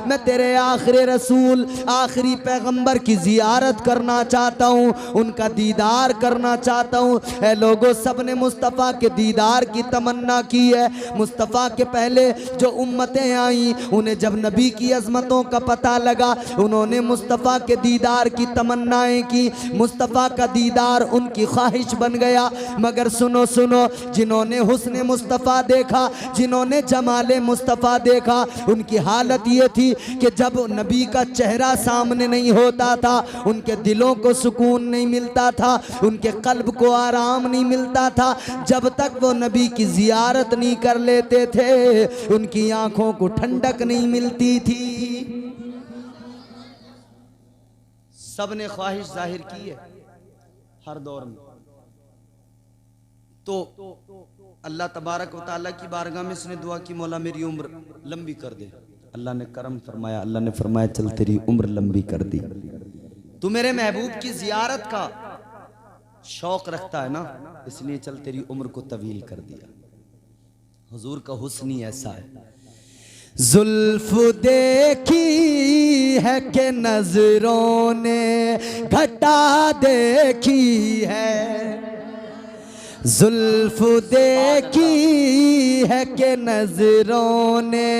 Speaker 3: मैं तेरे आखिरी रसूल आखिरी पैगंबर की जियारत करना चाहता हूँ, उनका दीदार करना चाहता हूँ। ऐ लोगों, सब ने मुस्तफ़ा के दीदार की तमन्ना की है। मुस्तफ़ा के पहले जो उम्मतें आई, उन्हें जब नबी की अजमतों का पता लगा, उन्होंने मुस्तफ़ा के दीदार की तमन्नाएं की, मुस्तफ़ा का दीदार उनकी ख्वाहिश बन गया। मगर सुनो सुनो, जिन्होंने हुस्न मुस्तफ़ा देखा, जिन्होंने जमाले मुस्तफ़ा देखा, उनकी हालत ये थी कि जब नबी का चेहरा सामने नहीं होता था, उनके दिलों को सुकून नहीं मिलता था, उनके कल्ब को आराम नहीं मिलता था, जब तक वो नबी की जियारत नहीं कर लेते थे, उनकी आंखों को ठंडक नहीं मिलती थी।
Speaker 1: सब ने ख्वाहिश जाहिर की है हर दौर में, तो अल्लाह तबारक व तआला की बारगाह में इसने दुआ की, मौला मेरी उम्र लंबी कर दे। अल्लाह ने करम फरमाया, अल्लाह ने फरमाया चल तेरी उम्र लंबी कर दी। तू मेरे महबूब की जियारत का शौक रखता है ना, इसलिए चल तेरी उम्र को तवील कर दिया। हुजूर का हुस्न ही ऐसा है।
Speaker 3: जुल्फ देखी है कि नजरों ने घटा देखी है, जुल्फ देखी है कि नजरों ने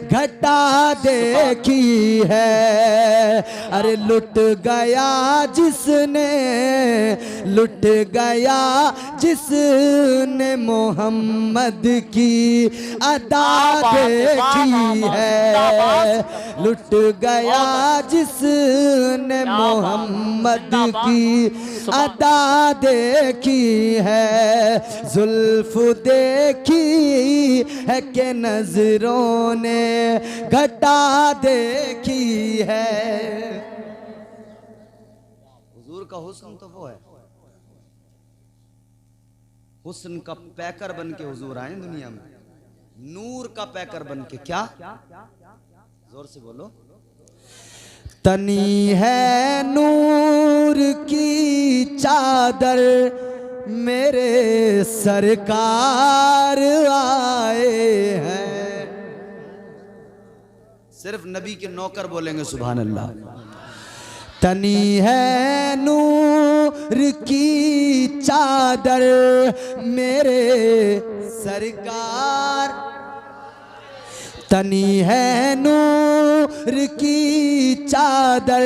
Speaker 3: घटा देखी है। अरे लुट गया जिसने, लुट गया जिसने मोहम्मद की अदा देखी है, लुट गया जिसने मोहम्मद की अदा देखी है। जुल्फ देखी है कि नजरों ने घटा देखी है।
Speaker 1: हुजूर का हुस्न तो वो है, हुस्न का पैकर बन के हुजूर आए दुनिया में, नूर का पैकर बन के। क्या? जोर से बोलो।
Speaker 3: तनी है नूर की चादर मेरे सरकार आए हैं।
Speaker 1: सिर्फ नबी के नौकर बोलेंगे सुभान अल्लाह।
Speaker 3: तनी है नूर नूर की चादर मेरे सरकार, तनी है नूर की चादर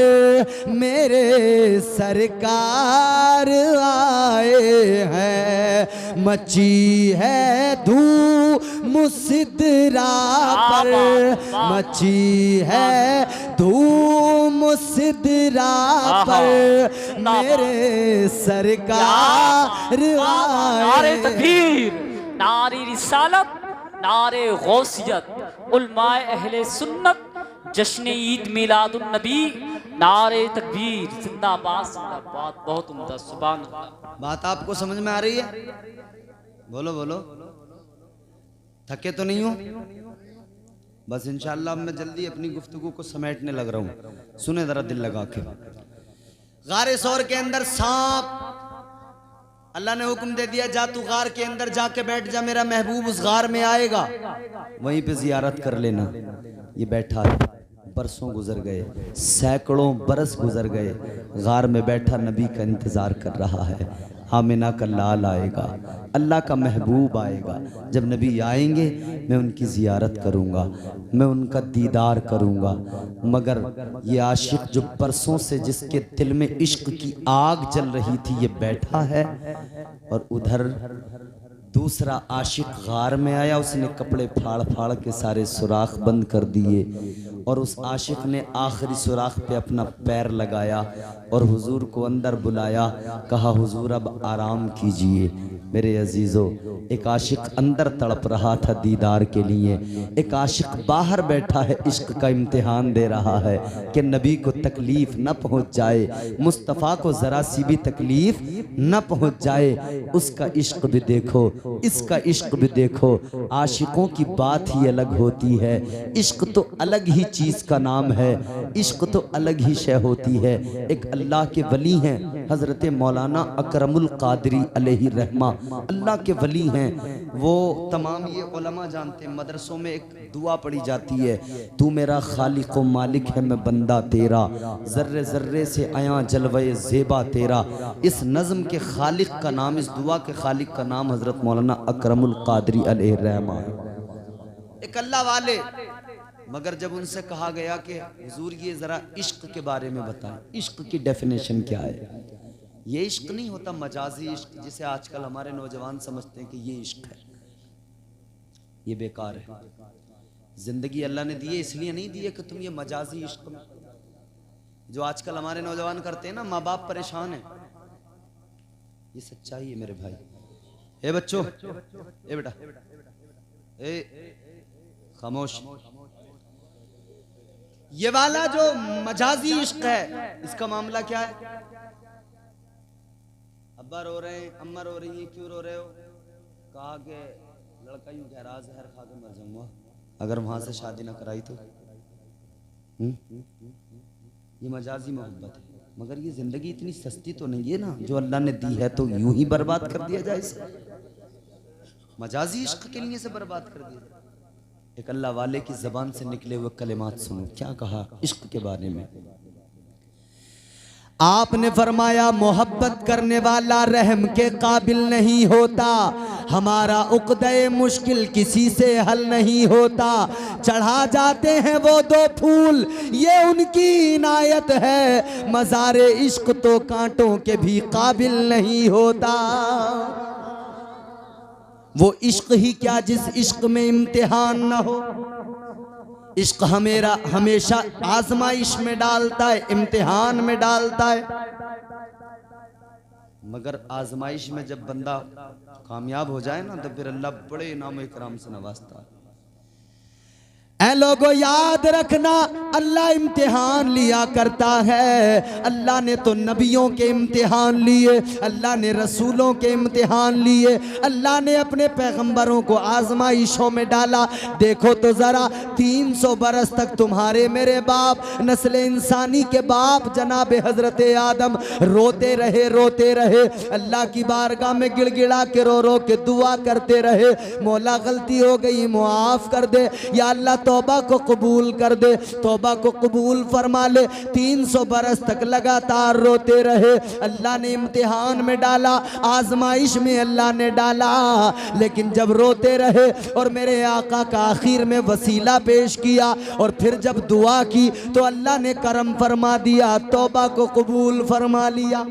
Speaker 3: मेरे सरकार आए हैं। मची है धूम सिदरा पर, मची है धूम सिदरा पर मेरे सरकार
Speaker 4: नारे
Speaker 3: आए।
Speaker 4: तकबीर, नारे रिसालत, नारे गौसियत, उलमाए अहले सुन्नत, जश्न ईद मिलादुन नबी, नारे तकबीर, जिंदाबाद जिंदाबाद। बहुत उम्दा, सुभान अल्लाह।
Speaker 1: बात आपको समझ में आ रही है? बोलो बोलो, थके तो नहीं हो? बस इंशाअल्लाह मैं जल्दी अपनी गुफ्तगू को समेटने लग रहा हूँ। सुने जरा दिल लगा के। गारे सौर के अंदर सांप, अल्लाह ने हुक्म दे दिया जा तू गार के अंदर जाके बैठ जा, मेरा महबूब उस गार में आएगा, वहीं पे जियारत कर लेना। ये बैठा है, बरसों गुजर गए, सैकड़ों बरस गुजर गए, गार में बैठा नबी का इंतजार कर रहा है। आमिना का लाल आएगा, अल्लाह का महबूब आएगा। जब नबी आएंगे मैं उनकी ज़ियारत करूँगा, मैं उनका दीदार करूँगा। मगर ये आशिक जो परसों से जिसके दिल में इश्क की आग जल रही थी, ये बैठा है, और उधर दूसरा आशिक गार में आया, उसने कपड़े फाड़ फाड़ के सारे सुराख बंद कर दिए, और उस आशिक ने आखिरी सुराख पे अपना पैर लगाया और हुजूर को अंदर बुलाया, कहा हुजूर अब आराम कीजिए। मेरे अजीज़ों, एक आशिक अंदर तड़प रहा था दीदार के लिए, एक आशिक बाहर बैठा है, इश्क का इम्तिहान दे रहा है कि नबी को तकलीफ़ न पहुँच जाए, मुस्तफ़ा को ज़रा सी भी तकलीफ़ न पहुँच जाए। उसका इश्क भी देखो, इसका इश्क भी देखो। आशिकों की बात ही अलग होती है। इश्क तो अलग ही चीज़ का नाम है, इश्क तो अलग ही शय होती है। एक अल्लाह के वली हैं हज़रत मौलाना अकरमुल कादरी अलैहि रहमा, अल्लाह के वली हैं वो। तमाम ये उलमा जानते हैं, मदरसों में एक दुआ पढ़ी जाती है, तू मेरा खालिक व मालिक है, मैं बंदा तेरा, ज़र्रे ज़र्रे से आया जलवे ज़ेबा तेरा। इस नज़म के खालिक का नाम, इस दुआ के खालिक का नाम हज़रत मौलाना अकरमुल कादरी अलैहि रहमा है। एक अल्लाह वाले, मगर जब उनसे कहा गया कि हुजूर ये ज़रा इश्क के बारे में बताएं, इश्क की डेफिनेशन क्या है? ये इश्क नहीं होता मजाजी इश्क, जिसे आजकल हमारे नौजवान समझते हैं कि ये इश्क है, ये बेकार है। जिंदगी अल्लाह ने दी है, इसलिए नहीं दी है कि तुम ये मजाजी इश्क में, जो आजकल हमारे नौजवान करते हैं ना, माँ बाप परेशान है। ये सच्चाई है मेरे भाई। ए बच्चों, ए बेटा, ए खामोश। ये वाला जो मजाजी इश्क है, इसका मामला क्या है? अब्बा रो रहे हैं, अम्मा रो रही है, क्यों रो रहे हो? कहा कि लड़का यूं कह रहा है जहर खा के मर जाऊंगा अगर वहां से शादी ना कराई तो। ये मजाजी मोहब्बत है। मगर ये जिंदगी इतनी सस्ती तो नहीं है ना, जो अल्लाह ने दी है तो यूं ही बर्बाद कर दिया जाए इसे। मजाजी इश्क के लिए से बर्बाद कर दिया। एक अल्लाह वाले की जबान से निकले हुए कलिमात सुनो, क्या कहा इश्क के बारे में। आपने फरमाया मोहब्बत करने वाला रहम के काबिल नहीं होता, हमारा उक़्दे मुश्किल किसी से हल नहीं होता। चढ़ा जाते हैं वो दो फूल, ये उनकी इनायत है, मज़ारे इश्क तो कांटों के भी काबिल नहीं होता। वो इश्क ही क्या जिस इश्क में इम्तिहान न हो। इश्क हमेशा आजमाइश में डालता है, इम्तिहान में डालता है। मगर आजमाइश में जब बंदा कामयाब हो जाए ना, तो फिर अल्लाह बड़े इनाम इकराम से नवाजता है। ऐ लोगों याद रखना, अल्लाह इम्तिहान लिया करता है। अल्लाह ने तो नबियों के इम्तिहान लिए, अल्लाह ने रसूलों के इम्तिहान लिए, अल्लाह ने अपने पैगंबरों को आजमाइशों में डाला। देखो तो ज़रा 300 बरस तक तुम्हारे मेरे बाप, नस्ल इंसानी के बाप जनाब हज़रत आदम रोते रहे, अल्लाह की बारगाह में गिड़गिड़ा के रो के दुआ करते रहे, मौला गलती हो गई मुआफ़ कर दे, या अल्लाह तौबा को कबूल कर दे। तौबा
Speaker 3: तौबा को कबूल फरमा ले। 300 बरस तक लगातार रोते रहे। अल्लाह ने इम्तिहान में डाला, आजमाइश में अल्लाह ने डाला, लेकिन जब रोते रहे और मेरे आका का आखिर में वसीला पेश किया और फिर जब दुआ की तो अल्लाह ने करम फरमा दिया, तौबा को कबूल फरमा लिया।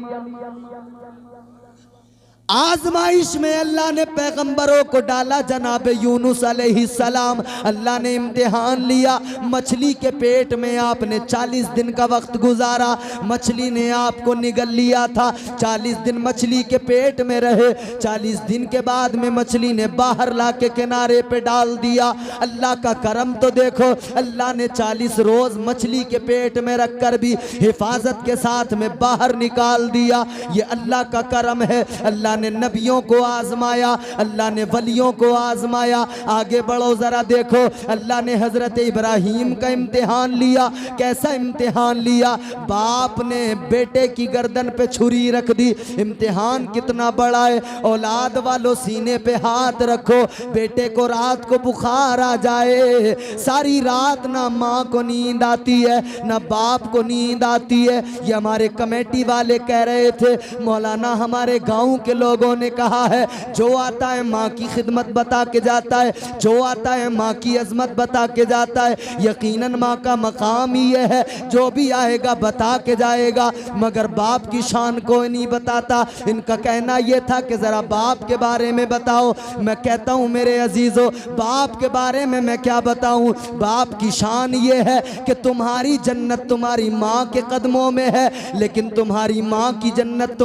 Speaker 3: आजमाइश में अल्लाह ने पैगंबरों को डाला। जनाब यूनुस अलैहिस्सलाम, अल्लाह ने इम्तिहान लिया। मछली के पेट में आपने 40 दिन का वक्त गुजारा। मछली ने आपको निगल लिया था। 40 दिन मछली के पेट में रहे। 40 दिन के बाद में मछली ने बाहर ला के किनारे पे डाल दिया। अल्लाह का करम तो देखो, अल्लाह ने 40 रोज मछली के पेट में रखकर भी हिफाजत के साथ में बाहर निकाल दिया। ये अल्लाह का करम है। अल्लाह ने नबियों को आजमाया, अल्लाह ने वलियों को आजमाया। आगे बढ़ो जरा देखो, अल्लाह ने हजरत इब्राहीम का इम्तिहान लिया। कैसा इम्तिहान लिया? बाप ने बेटे की गर्दन पे छुरी रख दी। इम्तिहान कितना बड़ा है। औलाद वालों सीने पे हाथ रखो। बेटे को रात को बुखार आ जाए, सारी रात ना माँ को नींद आती है ना बाप को नींद आती है। ये हमारे कमेटी वाले कह रहे थे, मौलाना हमारे गांव के लोगों ने कहा है जो आता है माँ की खिदमत बता के जाता है, जो आता है माँ की अजमत बता के जाता है। यकीनन माँ का मकाम ही ये है, जो भी आएगा बता के जाएगा, मगर बाप की शान कोई नहीं बताता। इनका कहना यह था कि ज़रा बाप के बारे में बताओ। मैं कहता हूँ मेरे अजीज़ों, बाप के बारे में मैं क्या बताऊँ। बाप की शान ये है कि तुम्हारी जन्नत तुम्हारी माँ के कदमों में है, लेकिन तुम्हारी माँ की जन्नत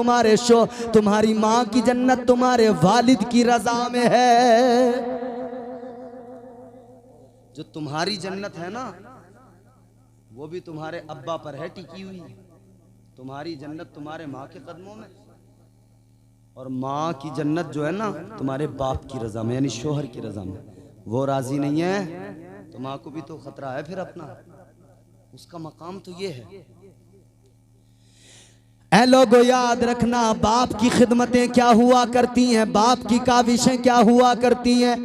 Speaker 3: तुम्हारी माँ की जन्नत तुम्हारे वालिद की रजा में है।
Speaker 1: जो तुम्हारी जन्नत है ना, वो भी तुम्हारे अब्बा पर है टिकी हुई। तुम्हारी जन्नत तुम्हारे माँ के कदमों में, और माँ की जन्नत जो है ना तुम्हारे बाप की रजा में, यानी शोहर की रजा में। वो राजी नहीं है तो माँ को भी तो खतरा है फिर अपना। उसका मकाम तो ये है।
Speaker 3: ऐ लोगों याद रखना, बाप की खिदमतें क्या हुआ करती हैं, बाप की काविशें क्या हुआ करती हैं।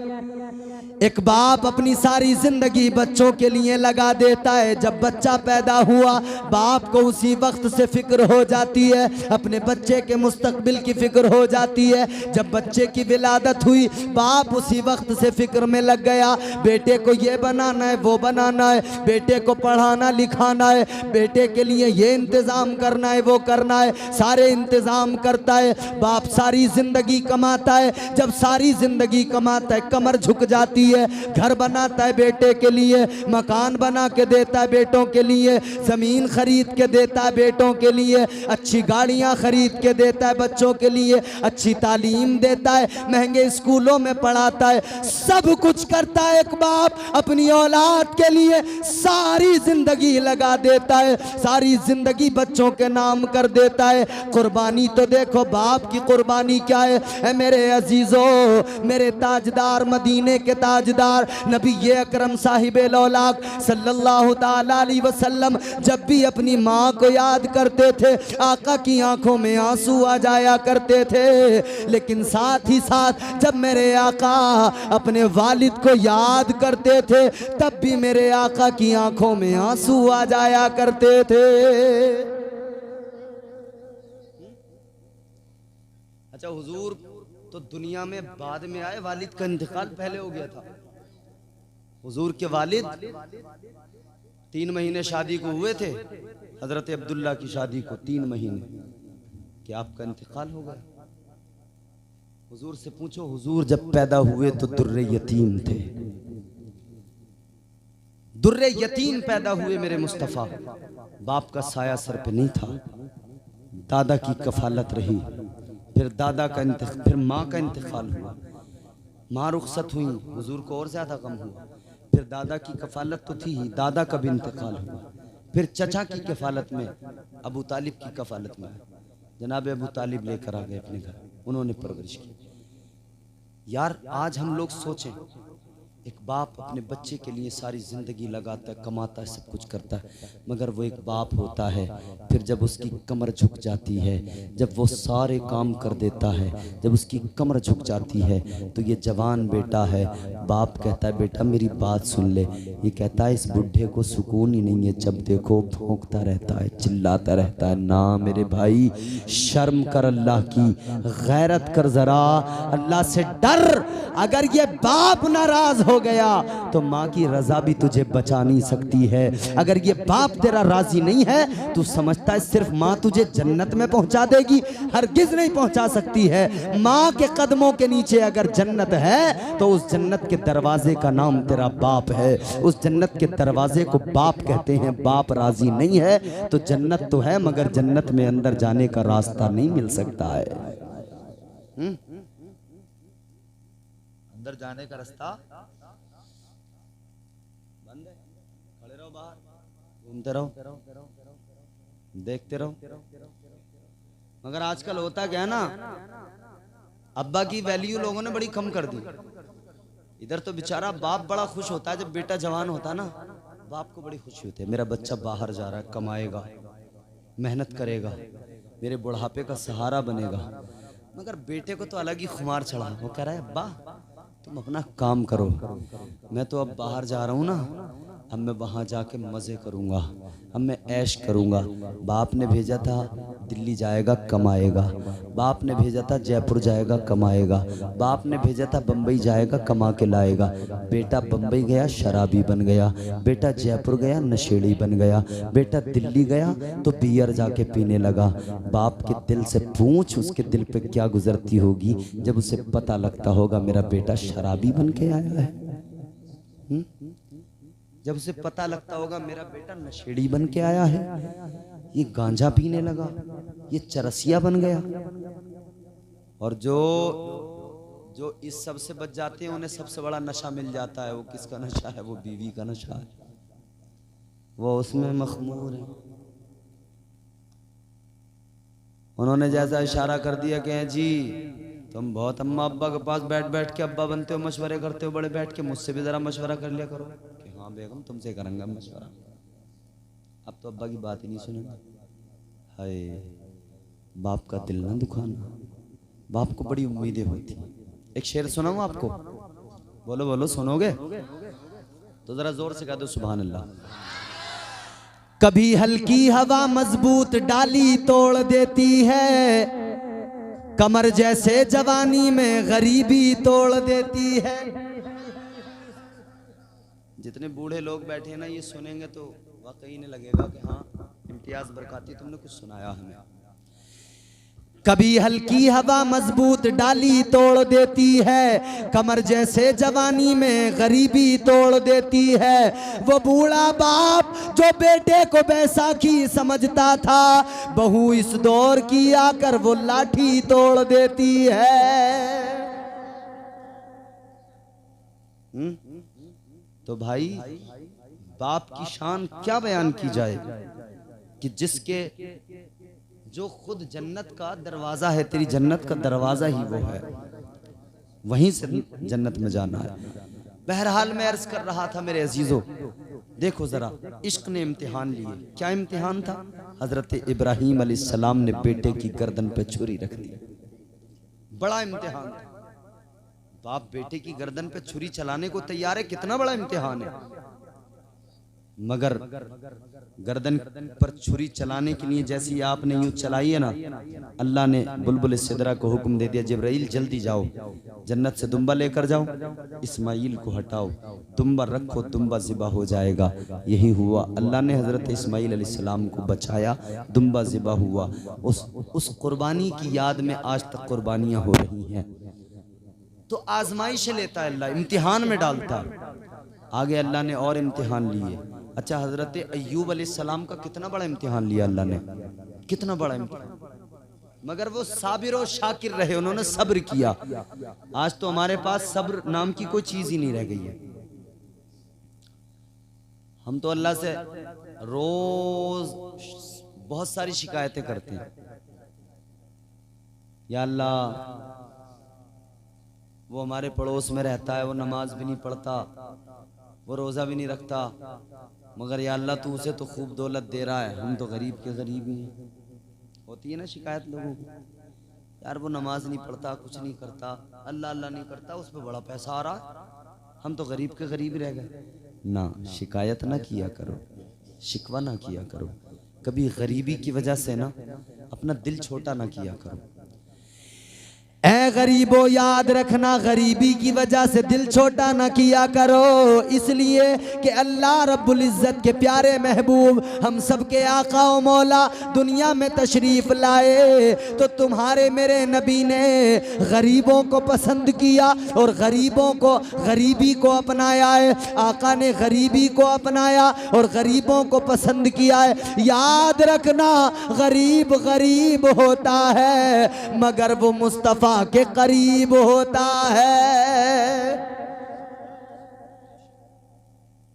Speaker 3: एक बाप अपनी सारी जिंदगी बच्चों के लिए लगा देता है। जब बच्चा पैदा हुआ, बाप को उसी वक्त से फिक्र हो जाती है, अपने बच्चे के मुस्तकबिल की फिक्र हो जाती है। जब बच्चे की विलादत हुई, बाप उसी वक्त से फिक्र में लग गया। बेटे को ये बनाना है, वो बनाना है, बेटे को पढ़ाना लिखाना है, बेटे के लिए ये इंतज़ाम करना है, वो करना है, सारे इंतज़ाम करता है। बाप सारी ज़िंदगी कमाता है। जब सारी ज़िंदगी कमाता है, कमर झुक जाती है। घर बनाता है बेटे के लिए, मकान बना के देता है बेटों के लिए, जमीन खरीद के देता है बेटों के लिए, अच्छी गाड़ियां खरीद के देता है बच्चों के लिए, अच्छी तालीम देता है, महंगे स्कूलों में पढ़ाता है। सब कुछ करता है एक बाप अपनी औलाद के लिए। सारी जिंदगी लगा देता है, सारी जिंदगी बच्चों के नाम कर देता है। कुर्बानी तो देखो बाप की कुर्बानी क्या है। मेरे अजीजों, मेरे ताजदार, मदीने के ताजदार नबी ये अकरम साहिबे लौलाक सल्लल्लाहु ताला अलैहि वसल्लम जब भी अपनी माँ को याद करते थे, आका की आंखों में आंसू आ जाया करते थे। लेकिन साथ ही साथ जब मेरे आका अपने वालिद को याद करते थे, तब भी मेरे आका की आंखों में आंसू आ जाया करते थे।
Speaker 1: अच्छा, हुजूर तो दुनिया में बाद में आए, वालिद का इंतकाल पहले हो गया था। हुजूर के वालिद 3 महीने शादी को हुए थे, हजरत अब्दुल्ला की शादी को 3 महीने कि आपका इंतकाल हो गया। हुजूर से पूछो, हुजूर जब पैदा हुए तो दुर्रे यतीम थे, दुर्रे यतीम पैदा हुए मेरे मुस्तफ़ा। बाप का साया सर पे नहीं था, दादा की कफालत रही, फिर दादा का फिर माँ का इंतकाल हुआ, माँ रुखसत हुई, हुजूर को और ज्यादा गम हुआ। फिर दादा की कफालत तो थी ही, दादा का भी इंतकाल हुआ। फिर चचा की कफालत में, अबू तालिब की कफालत में जनाब अबू तालिब लेकर आ गए अपने घर, उन्होंने परवरिश की। यार आज हम लोग सोचें एक बाप अपने बच्चे के लिए सारी ज़िंदगी लगाता है, कमाता है, सब कुछ करता है, मगर वो एक बाप होता है फिर जब उसकी कमर झुक जाती है, जब वो सारे काम कर देता है, जब उसकी कमर झुक जाती है तो ये जवान बेटा है, बाप कहता है बेटा मेरी बात सुन ले। ये कहता है इस बुढ़े को सुकून ही नहीं है, जब देखो भौंकता रहता है, चिल्लाता रहता है। ना मेरे भाई, शर्म कर, अल्लाह की गैरत कर, जरा अल्लाह से डर। अगर ये बाप नाराज हो गया तो माँ की रजा भी तुझे बचा नहीं सकती है। अगर ये बाप तेरा राजी नहीं है, तू समझता है सिर्फ माँ तुझे जन्नत में पहुंचा देगी, हरगिज नहीं पहुंचा सकती है। माँ के कदमों के नीचे अगर जन्नत है तो उस जन्नत के दरवाजे का नाम तेरा बाप है। उस जन्नत के दरवाजे को बाप कहते हैं। बाप राजी नहीं है तो जन्नत तो है मगर जन्नत में अंदर जाने का रास्ता नहीं मिल सकता है। अंदर जाने का रास्ता बंद है। खड़े रहो बाहर, घूमते रहो, देखते रहो। मगर आजकल होता क्या है ना, अब्बा की वैल्यू लोगों ने बड़ी कम कर दी। इधर तो बेचारा बाप बड़ा खुश होता है जब बेटा जवान होता है ना, बाप को बड़ी खुशी होती है, मेरा बच्चा बाहर जा रहा है, कमाएगा, मेहनत करेगा, मेरे बुढ़ापे का सहारा बनेगा। मगर बेटे को तो अलग ही खुमार चढ़ा, वो कह रहा है अब्बा तुम अपना काम करो, मैं तो अब बाहर जा रहा हूँ ना, अब मैं वहाँ जाके मज़े करूँगा, अब मैं ऐश करूँगा। बाप ने भेजा था दिल्ली जाएगा कमाएगा, बाप ने भेजा था जयपुर जाएगा कमाएगा, बाप ने भेजा था बम्बई जाएगा कमा के लाएगा। बेटा बम्बई गया शराबी बन गया, बेटा जयपुर गया नशेड़ी बन गया, बेटा दिल्ली गया तो बियर जाके पीने लगा। बाप के दिल से पूछ उसके दिल पे क्या गुजरती होगी जब उसे पता लगता होगा मेरा बेटा शराबी बन के आया है। जब उसे पता लगता होगा मेरा बेटा नशेड़ी बन के आया है, ये गांजा पीने लगा, ये चरसिया बन गया। और जो इस सब से बच जाते हैं उन्हें सबसे बड़ा नशा मिल जाता है। वो किसका नशा है? वो बीवी का नशा है, वो उसमें मखमूर है। उन्होंने जैसा इशारा कर दिया कि जी तुम बहुत अम्मा अब्बा के पास बैठ बैठ के अब्बा बनते हो, मशवरे करते हो बड़े बैठ के, मुझसे भी जरा मशवरा कर लिया करो। कि हाँ बेगम तुमसे करेंगे मशवरा। अब तो अब्बा की बात ही नहीं सुनेंगे। हाय बाप का दिल ना दुखाना, बाप को बड़ी उम्मीदें होती। एक शेर सुनाऊं आपको? बोलो बोलो, सुनोगे तो जरा जोर से कह दो सुभान अल्लाह।
Speaker 3: कभी हल्की हवा मजबूत डाली तोड़ देती है, कमर जैसे जवानी में गरीबी तोड़ देती है।
Speaker 1: जितने बूढ़े लोग बैठे हैं ना, ये सुनेंगे तो वाकई ने लगेगा कि हाँ इम्तियाज बरकाती तुमने कुछ सुनाया हमें।
Speaker 3: कभी हल्की हवा मजबूत डाली तोड़ देती है, कमर जैसे जवानी में गरीबी तोड़ देती है। वो बूढ़ा बाप जो बेटे को बैसाखी समझता था, बहू इस दौर की आकर वो लाठी तोड़ देती है।
Speaker 1: तो भाई बाप की शान क्या बयान की जाए कि जिसके जो खुद जन्नत का दरवाजा है, तेरी जन्नत का दरवाजा ही वो है, वहीं से जन्नत में जाना है। बहरहाल मैं अर्ज कर रहा था मेरे अजीजों, देखो जरा इश्क ने इम्तिहान लिए। क्या इम्तिहान था? हजरत इब्राहीम अलैहिस्सलाम ने बेटे की गर्दन पे छुरी रख दी, बड़ा इम्तिहान था। बाप बेटे की गर्दन पे छुरी चलाने को तैयार है, कितना बड़ा इम्तिहान है। मगर गर्दन पर छुरी चलाने के लिए जैसी आपने यूं चलाई है ना, अल्लाह ने बुलबुल सिदरा को हुक्म दे दिया, जिब्राइल जल्दी जाओ जन्नत से दुम्बा लेकर जाओ, इस्माइल को हटाओ, दुम्बा रखो, दुम्बा ज़िबा हो जाएगा। यही हुआ, अल्लाह ने हजरत इस्माइल अलैहिस्सलाम को बचाया, दुम्बा ज़िबा हुआ। उस कुर्बानी की याद में आज तक कुर्बानियां हो रही हैं। तो आजमाइश लेता है अल्लाह, इम्तिहान में डालता है। आगे अल्लाह ने और इम्तिहान लिए। अच्छा हजरत अय्यूब अलैहिस्सलाम का कितना बड़ा इम्तिहान लिया अल्लाह ने, कितना बड़ा इम्तिहान। मगर वो साबिर और शाकिर रहे, उन्होंने सब्र किया। आज तो हमारे पास सब्र नाम की कोई चीज ही नहीं रह गई है। हम तो अल्लाह से रोज बहुत सारी शिकायतें करते हैं, या अल्लाह वो हमारे पड़ोस में रहता है, वो नमाज भी नहीं पढ़ता, वो रोज़ा भी नहीं रखता, मगर या अल्लाह तू उसे तो खूब दौलत दे रहा है, हम तो गरीब के गरीब ही हैं। होती है ना शिकायत लोगों को, यार वो नमाज नहीं पढ़ता, कुछ नहीं करता, अल्लाह अल्लाह नहीं करता, उस पर बड़ा पैसा आ रहा, हम तो गरीब के गरीब रह गए। ना, शिकायत ना किया करो, शिकवा ना किया करो, कभी गरीबी की वजह से ना अपना दिल छोटा ना किया करो।
Speaker 3: ऐ गरीबो याद रखना, गरीबी की वजह से दिल छोटा ना किया करो, इसलिए कि अल्लाह रब्बुल इज़्ज़त के प्यारे महबूब हम सब के आका और मौला दुनिया में तशरीफ़ लाए तो तुम्हारे मेरे नबी ने गरीबों को पसंद किया और गरीबों को, गरीबी को अपनाया है। आका ने गरीबी को अपनाया और गरीबों को पसंद किया है। याद रखना, गरीब गरीब होता है मगर वो मुस्तफ़ा के करीब होता है,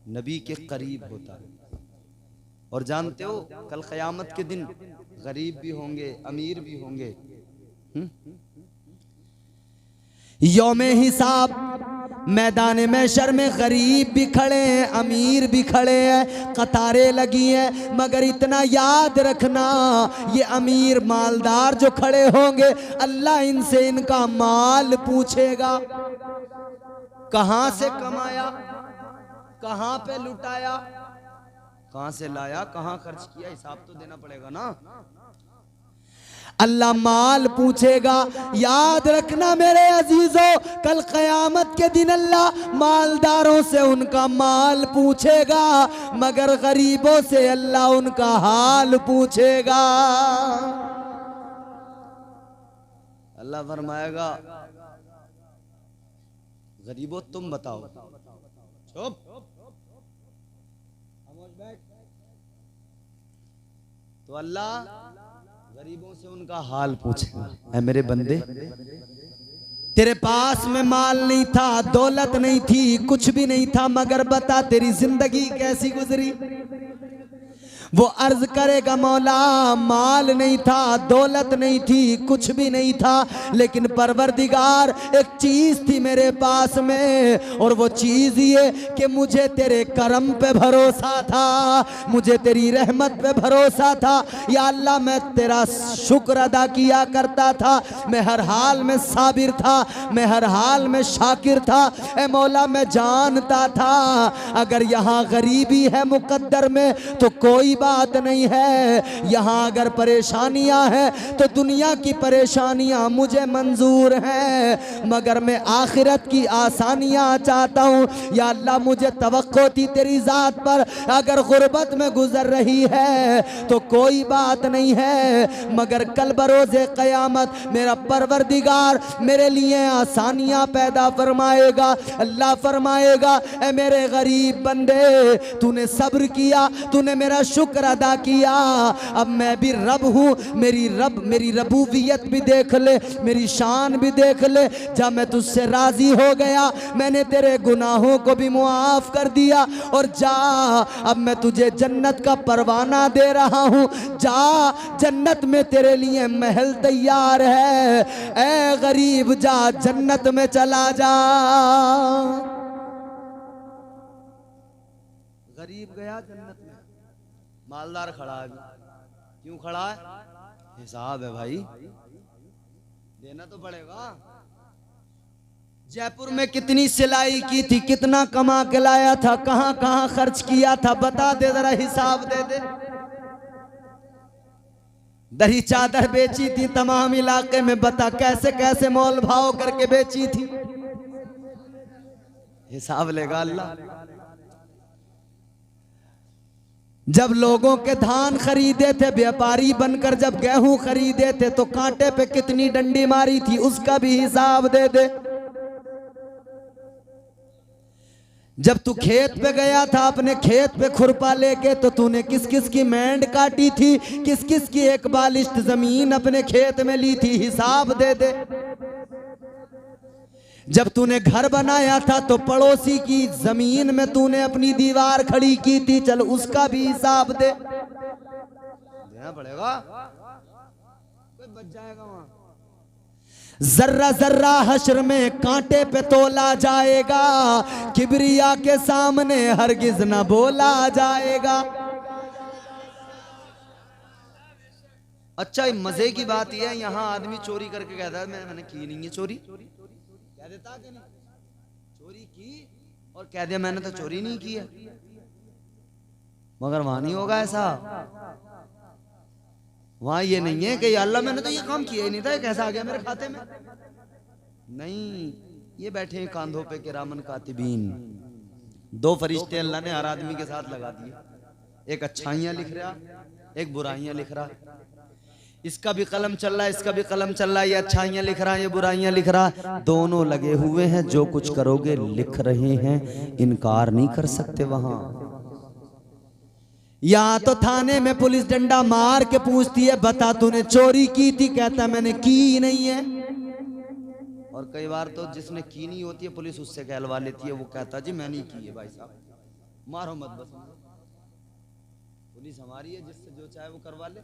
Speaker 1: नबी के करीब होता है। और जानते हो कल क़यामत के दिन गरीब भी होंगे, अमीर भी होंगे।
Speaker 3: यौमे हिसाब मैदान महशर में गरीब भी खड़े हैं, अमीर भी खड़े हैं, कतारें लगी हैं, मगर इतना याद रखना ये अमीर मालदार जो खड़े होंगे अल्लाह इनसे इनका माल पूछेगा, कहां से कमाया, कहां पे लुटाया, कहां से लाया, कहां खर्च किया, हिसाब तो देना पड़ेगा ना। अल्लाह माल पूछेगा। याद रखना मेरे अजीजों, कल क़यामत के दिन अल्लाह मालदारों से उनका माल पूछेगा मगर गरीबों से अल्लाह उनका हाल पूछेगा।
Speaker 1: अल्लाह फरमाएगा गरीबों तुम बताओ, चुप, तो अल्लाह गरीबों से उनका हाल पूछेगा। ऐ मेरे बंदे,
Speaker 3: तेरे पास में माल नहीं था, दौलत नहीं थी, कुछ भी नहीं था, मगर बता तेरी जिंदगी कैसी गुजरी। वो अर्ज करेगा मौला माल नहीं था, दौलत नहीं थी, कुछ भी नहीं था, लेकिन परवरदिगार एक चीज थी मेरे पास में और वो चीज ये कि मुझे तेरे करम पे भरोसा था, मुझे तेरी रहमत पे भरोसा था। या अल्लाह मैं तेरा शुक्र अदा किया करता था, मैं हर हाल में साबिर था, मैं हर हाल में शाकिर था। ए मौला मैं जानता था अगर यहाँ गरीबी है मुकद्दर में तो कोई बात नहीं है, यहाँ अगर परेशानियां हैं तो दुनिया की परेशानियां मुझे मंजूर हैं, मगर मैं आखिरत की आसानियां चाहता हूँ। या अल्लाह मुझे तवक्को थी तेरी ज़ात पर, अगर गुर्बत में गुजर रही है तो कोई बात नहीं है, मगर कल बरोज़े क़यामत मेरा परवरदिगार मेरे लिए आसानियां पैदा फरमाएगा। अल्लाह फरमाएगा ए मेरे गरीब बंदे, तूने सब्र किया, तूने मेरा शुक्र अदा किया, अब मैं भी रब हूँ, मेरी रबूबियत भी देख ले, मेरी शान भी देख ले। जब मैं तुझसे राजी हो गया मैंने तेरे गुनाहों को भी मुआफ कर दिया और जा अब मैं तुझे जन्नत का परवाना दे रहा हूँ, जा जन्नत में तेरे लिए महल तैयार है। ए गरीब जा जन्नत में चला जा।
Speaker 1: गरीब गया जन्नत में, मालदार खड़ा है। क्यों खड़ा है? हिसाब है भाई, देना तो पड़ेगा।
Speaker 3: जयपुर में कितनी सिलाई की थी, कितना कमा के लाया था, कहां कहां खर्च किया था, बता दे जरा, हिसाब दे दे। दही चादर बेची थी तमाम इलाके में, बता कैसे कैसे मोल भाव करके बेची थी,
Speaker 1: हिसाब लेगा अल्लाह।
Speaker 3: जब लोगों के धान खरीदे थे, व्यापारी बनकर जब गेहूं खरीदे थे तो कांटे पे कितनी डंडी मारी थी, उसका भी हिसाब दे दे। जब तू खेत पे गया था अपने खेत पे खुरपा लेके तो तूने किस किस की मेंढ काटी थी, किस किस की एक बालिश्त जमीन अपने खेत में ली थी, हिसाब दे दे। जब तूने घर बनाया था तो पड़ोसी की जमीन में तूने अपनी दीवार खड़ी की थी, चल उसका भी हिसाब दे।
Speaker 1: देना पड़ेगा, कोई बच जाएगा वहां।
Speaker 3: जर्रा जर्रा हश्र में कांटे पे तोला जाएगा, किबरिया के सामने हरगिज न बोला जाएगा।
Speaker 1: अच्छा मजे की बात यह है, यहाँ आदमी चोरी करके कहता है मैंने की नहीं है चोरी, कह देता कि नहीं चोरी की, और कह दिया मैंने तो चोरी नहीं की है। मगर वहां नहीं होगा ऐसा, वहां ये नहीं है कि अल्लाह मैंने तो ये काम किया ही नहीं था, ये कैसा आ गया मेरे खाते में। नहीं, ये बैठे हैं कांधों पे किरामन कातिबीन, दो फरिश्ते अल्लाह ने हर आदमी के साथ लगा दिए, एक अच्छाइयां लिख रहा, एक बुराइयां लिख रहा। इसका भी कलम चल रहा है, इसका भी कलम चल रहा है, ये अच्छाइयां लिख रहा है, ये बुराइयां लिख रहा, दोनों लगे हुए हैं। जो कुछ करोगे लिख रहे हैं, इनकार नहीं कर सकते। वहां
Speaker 3: यहाँ तो थाने में पुलिस डंडा मार के पूछती है बता तूने चोरी की थी, कहता मैंने की ही नहीं है।
Speaker 1: और कई बार तो जिसने की नहीं होती है पुलिस उससे कहलवा लेती है, वो कहता जी मैंने की है भाई साहब, मारो मत बस, पुलिस हमारी है, जिससे जो चाहे वो करवा ले।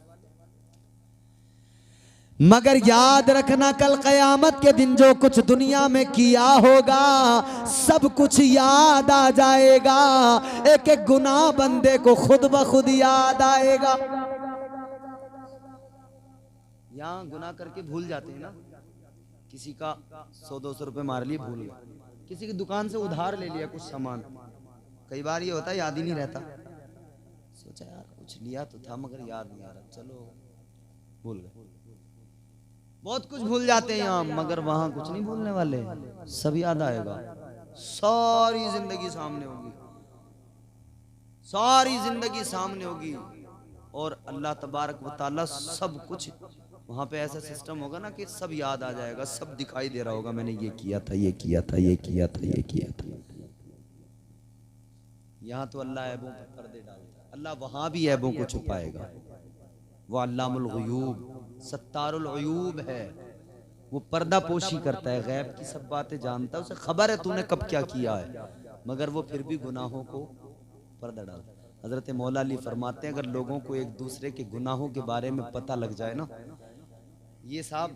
Speaker 3: मगर याद रखना कल कयामत के दिन जो कुछ दुनिया में किया होगा सब कुछ याद आ जाएगा, एक एक गुनाह बंदे को खुद ब खुद याद आएगा।
Speaker 1: यहाँ गुनाह करके भूल जाते हैं ना, किसी का 100-200 रुपए मार लिए भूल गए, किसी की दुकान से उधार ले लिया कुछ सामान, कई बार ये होता है याद ही नहीं रहता, सोचा यार कुछ लिया तो था मगर याद नहीं आ रहा, चलो भूल गए। बहुत कुछ भूल जाते हैं यहाँ, मगर वहां कुछ नहीं भूलने वाले, सब याद आएगा, सारी जिंदगी सामने होगी, सारी जिंदगी सामने होगी। और अल्लाह तबारक व तआला सब कुछ वहां पे ऐसा सिस्टम होगा ना कि सब याद आ जाएगा, सब दिखाई दे रहा होगा, मैंने ये किया था, ये किया था, ये किया था, ये किया था। यहाँ तो अल्लाह ऐबों पर पर्दे डालेगा, अल्लाह वहां भी ऐबों को छुपाएगा। वो अल्लामुल गुयूब, सत्तारुल उयूब है, वो पर्दा पोशी करता है, गैब की सब बातें जानता है, उसे खबर है तूने कब क्या किया है, मगर वो फिर भी गुनाहों को पर्दा डालता है। हजरत मौला अली फरमाते हैं अगर लोगों को एक दूसरे के गुनाहों के बारे में पता लग जाए ना, ये साहब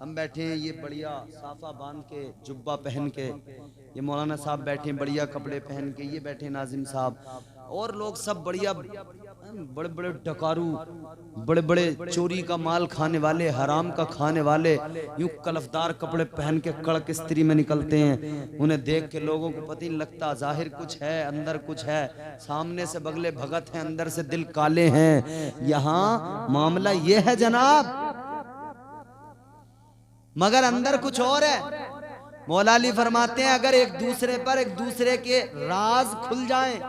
Speaker 1: हम बैठे हैं, ये बढ़िया साफा बांध के जुब्बा पहन के, ये मौलाना साहब बैठे हैं बढ़िया कपड़े पहन के, ये बैठे नाजिम साहब, और लोग सब बढ़िया बड़े बड़े डकारू, बड़े बड़े चोरी का माल खाने वाले, हराम का खाने वाले, यूं कलफदार कपड़े पहन के कड़क स्त्री में निकलते हैं। उन्हें देख के लोगों को पता नहीं लगता जाहिर कुछ है अंदर कुछ है, सामने से बगले भगत हैं अंदर से दिल काले हैं। यहाँ मामला ये है जनाब, मगर अंदर कुछ और है। मौला अली फरमाते हैं अगर एक दूसरे पर एक दूसरे के राज खुल जाएं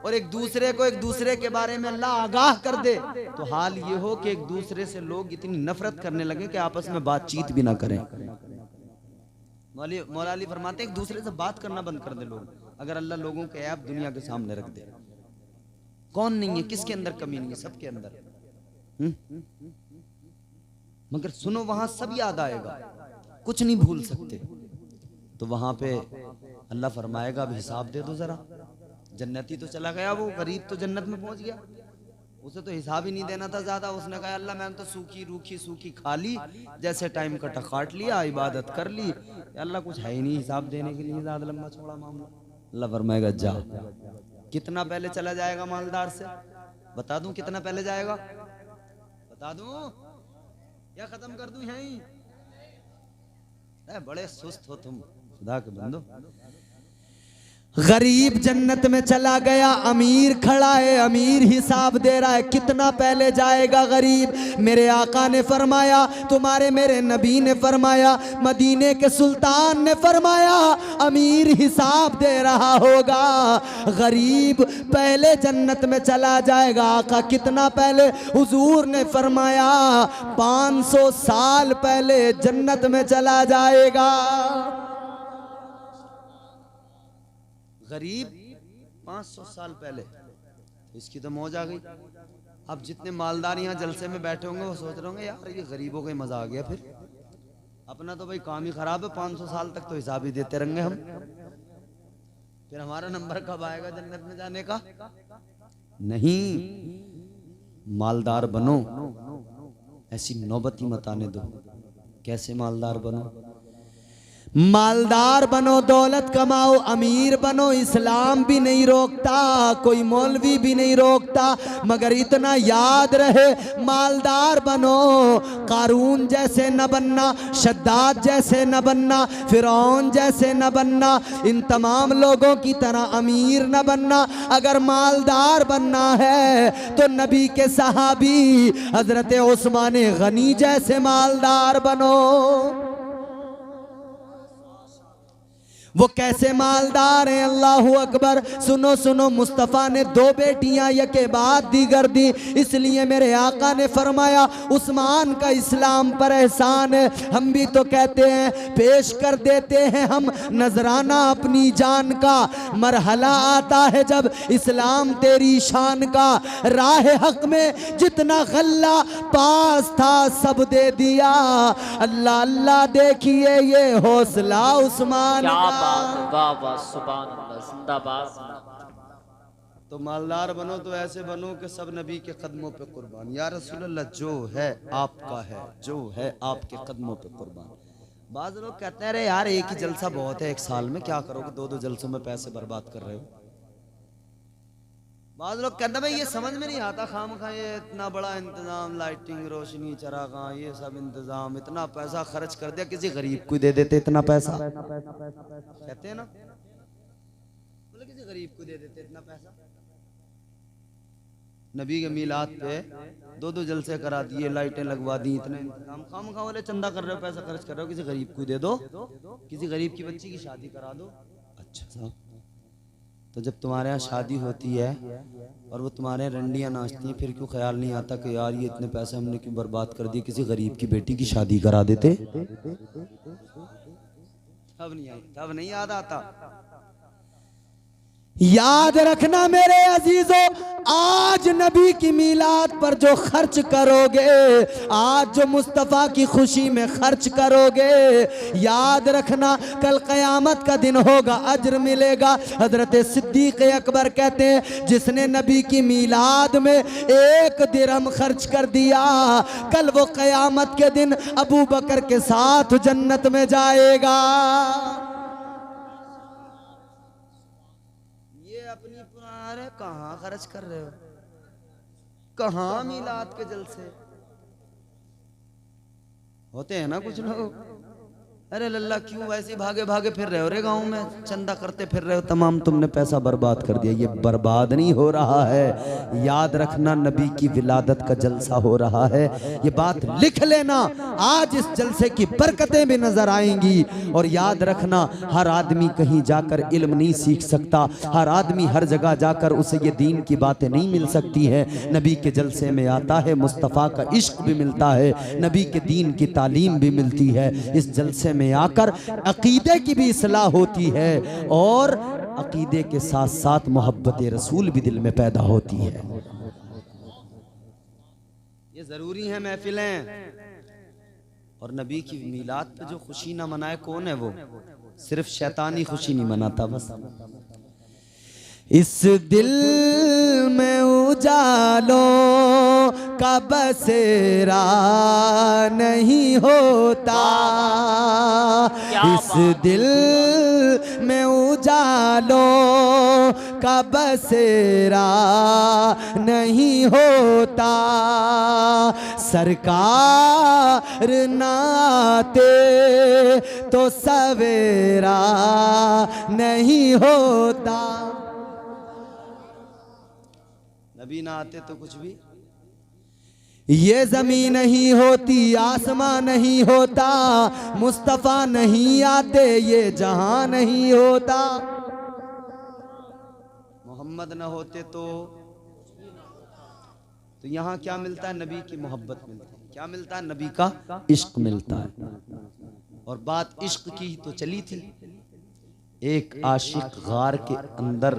Speaker 1: और एक दूसरे को एक दूसरे के बारे में अल्लाह आगाह कर दे, तो हाल ये हो कि एक दूसरे से लोग इतनी नफरत करने लगे कि आपस में बातचीत भी ना करें। मौला अली फरमाते हैं एक दूसरे से बात करना बंद कर दे लोग, अगर अल्लाह लोगों के ऐप दुनिया के सामने रख दे। कौन नहीं है, किसके अंदर कमी नहीं है, सबके अंदर। मगर सुनो वहां सब याद आएगा, कुछ नहीं भूल सकते। तो वहां पे अल्लाह फरमाएगा अब हिसाब दे दो जरा। जन्नती तो चला गया, वो गरीब तो जन्नत में पहुंच गया, उसे तो हिसाब ही नहीं देना था ज्यादा। उसने कहा अल्लाह मैंने तो सूखी रूखी सूखी खा ली, जैसे टाइम कटा काट लिया, इबादत कर ली, अल्लाह कुछ है ही नहीं हिसाब देने के लिए, ज्यादा लंबा चौड़ा मामला। अल्लाह फरमाएगा जा। कितना पहले चला जाएगा मालदार से, बता दूं कितना पहले जाएगा, बता दूं या खत्म कर दूं यहीं? बड़े सुस्त हो तुम खुदा के बंदो।
Speaker 3: गरीब जन्नत में चला गया, अमीर खड़ा है, अमीर हिसाब दे रहा है, कितना पहले जाएगा गरीब? मेरे आका ने फरमाया, तुम्हारे मेरे नबी ने फरमाया, मदीने के सुल्तान ने फरमाया, अमीर हिसाब दे रहा होगा, गरीब पहले जन्नत में चला जाएगा। आका कितना पहले? हुजूर ने फरमाया 500 साल पहले जन्नत में चला जाएगा।
Speaker 1: गरीब 500 साल पहले, इसकी तो मौज आ गई। अब जितने मालदार यहाँ जलसे में बैठे होंगे वो सोच रहे होंगे यार ये गरीबों का ही मजा आ गया, फिर अपना तो भाई काम ही खराब है, 500 साल तक तो हिसाब ही देते रहेंगे हम, फिर हमारा नंबर कब आएगा जन्नत में जाने का? नहीं, मालदार बनो, ऐसी नौबत ही मत आने दो। कैसे मालदार बनो?
Speaker 3: मालदार बनो, दौलत कमाओ, अमीर बनो, इस्लाम भी नहीं रोकता, कोई मौलवी भी नहीं रोकता, मगर इतना याद रहे मालदार बनो। कारून जैसे न बनना, शद्दाद जैसे न बनना, फिरौन जैसे न बनना, इन तमाम लोगों की तरह अमीर न बनना। अगर मालदार बनना है तो नबी के सहाबी हजरत उस्मान गनी जैसे मालदार बनो। वो कैसे मालदार हैं, अल्लाह अकबर। सुनो सुनो, मुस्तफ़ा ने 2 बेटियां यके बाद दीगर दी, इसलिए मेरे आका ने फरमाया उस्मान का इस्लाम पर एहसान है। हम भी तो कहते हैं, पेश कर देते हैं हम नजराना अपनी जान का। मरहला आता है जब इस्लाम तेरी शान का, राह हक में जितना गल्ला पास था सब दे दिया। अल्लाह अल्लाह देखिए ये हौसला उस्मान का।
Speaker 4: वाह वाह, सुभान अल्लाह, जिंदाबाद।
Speaker 1: तो मालदार बनो तो ऐसे बनो कि सब नबी के कदमों पे कुर्बान। या रसूल अल्लाह, जो है आपका है, जो है आपके कदमों पे कुर्बान। बाज़ लोग कहते हैं अरे यार एक ही जलसा बहुत है, एक साल में क्या करोगे, 2-2 जलसों में पैसे बर्बाद कर रहे हो। बाज़ लोग कहते हैं भाई ये समझ में नहीं आता, खामखा ये इतना बड़ा इंतजाम, लाइटिंग, रोशनी, चरागाह, ये सब इंतजाम, इतना पैसा खर्च कर दिया, किसी गरीब को दे देते इतना पैसा। कहते हैं ना, बोले किसी गरीब को दे देते इतना पैसा। नबी के मीलाद पे 2-2 जलसे करा दिए, लाइटें लगवा दी, इतने इंतजाम, खामखा वाले चंदा कर रहे हो, पैसा खर्च कर रहे हो, किसी गरीब को दे दो, किसी गरीब की बच्ची की शादी करा दो। अच्छा साहब, तो जब तुम्हारे यहाँ शादी होती है और वो तुम्हारे रंडियाँ नाचती हैं, फिर क्यों ख्याल नहीं आता कि यार ये इतने पैसे हमने क्यों बर्बाद कर दिए, किसी गरीब की बेटी की शादी करा देते? तब नहीं आई, तब नहीं याद आता।
Speaker 3: याद रखना मेरे अजीजों, आज नबी की मीलाद पर जो खर्च करोगे, आज जो मुस्तफ़ा की खुशी में खर्च करोगे, याद रखना कल क़यामत का दिन होगा, अज्र मिलेगा। हजरत सिद्दीक़ अकबर कहते हैं जिसने नबी की मीलाद में 1 दिरहम खर्च कर दिया, कल वो क़यामत के दिन अबू बकर के साथ जन्नत में जाएगा।
Speaker 1: अपनी पुराने कहाँ खर्च कर रहे हो, कहाँ मीलाद के जलसे होते हैं ना कुछ लोग। अरे लल्ला क्यों वैसे भागे भागे फिर रहे हो रे, गाँव में चंदा करते फिर रहे हो, तमाम तुमने पैसा बर्बाद कर दिया। ये बर्बाद नहीं हो रहा है, याद रखना नबी की विलादत का जलसा हो रहा है। ये बात लिख लेना, आज इस जलसे की बरकतें भी नजर आएंगी। और याद रखना हर आदमी कहीं जाकर इल्म नहीं सीख सकता, हर आदमी हर जगह जाकर उसे ये दीन की बातें नहीं मिल सकती हैं। नबी के जलसे में आता है मुस्तफ़ा का इश्क भी मिलता है, नबी के दीन की तालीम भी मिलती है। इस जलसे में आकर अकीदे की भी इस्लाह होती है और अकीदे के साथ साथ मोहब्बत रसूल भी दिल में पैदा होती है। ये जरूरी है महफिलें। और नबी की मीलाद पे जो खुशी ना मनाए कौन है? वो सिर्फ शैतानी खुशी नहीं मनाता बस।
Speaker 3: इस दिल में उजालों का बसेरा नहीं होता, इस दिल में उजालों का बसेरा नहीं होता, सरकार नाते तो सवेरा नहीं होता।
Speaker 1: नबी ना आते तो कुछ भी,
Speaker 3: ये जमीन नहीं होती, आसमां नहीं होता, मुस्तफ़ा नहीं आते ये जहां नहीं होता।
Speaker 1: मोहम्मद ना होते तो यहाँ क्या मिलता है? नबी की मोहब्बत मिलती है। क्या मिलता है? नबी का इश्क मिलता है। और बात इश्क की तो चली थी, एक आशिक गार के अंदर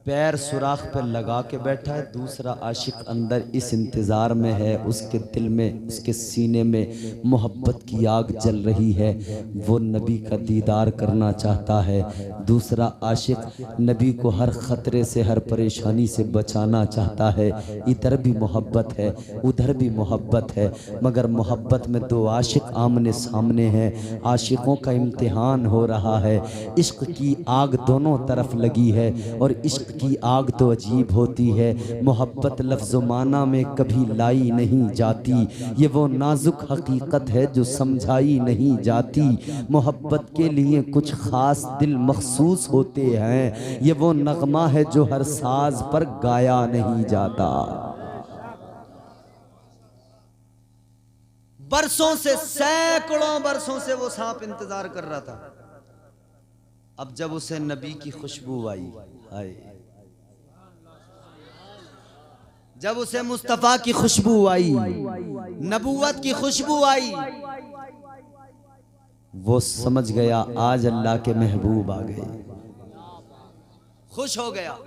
Speaker 3: पैर सुराख पे लगा के बैठा है, दूसरा आशिक अंदर इस इंतज़ार में है, उसके दिल में, उसके सीने में मोहब्बत की आग जल रही है, वो नबी का दीदार करना चाहता है। दूसरा आशिक नबी को हर ख़तरे से, हर परेशानी से बचाना चाहता है। इधर भी मोहब्बत है, उधर भी मोहब्बत है, मगर मोहब्बत में दो आशिक आमने सामने हैं। आशिकों का इम्तिहान हो रहा है। इश्क की आग दोनों तरफ लगी है और इश्क की आग तो अजीब होती है। मोहब्बत लफ्ज़ माना में कभी लाई नहीं जाती, ये वो नाजुक हकीकत है जो समझाई नहीं जाती। मोहब्बत के लिए कुछ ख़ास दिल मखसूस होते हैं, ये वो नगमा है जो हर साज पर गाया नहीं जाता।
Speaker 1: बरसों से, सैकड़ों बरसों से वो सांप इंतजार कर रहा था। अब जब उसे नबी की खुशबू आई, हाय, जब उसे मुस्तफा की खुशबू आई, नबूवत की खुशबू आई,
Speaker 3: वो समझ गया आज अल्लाह के महबूब आ गए।
Speaker 1: खुश हो गया।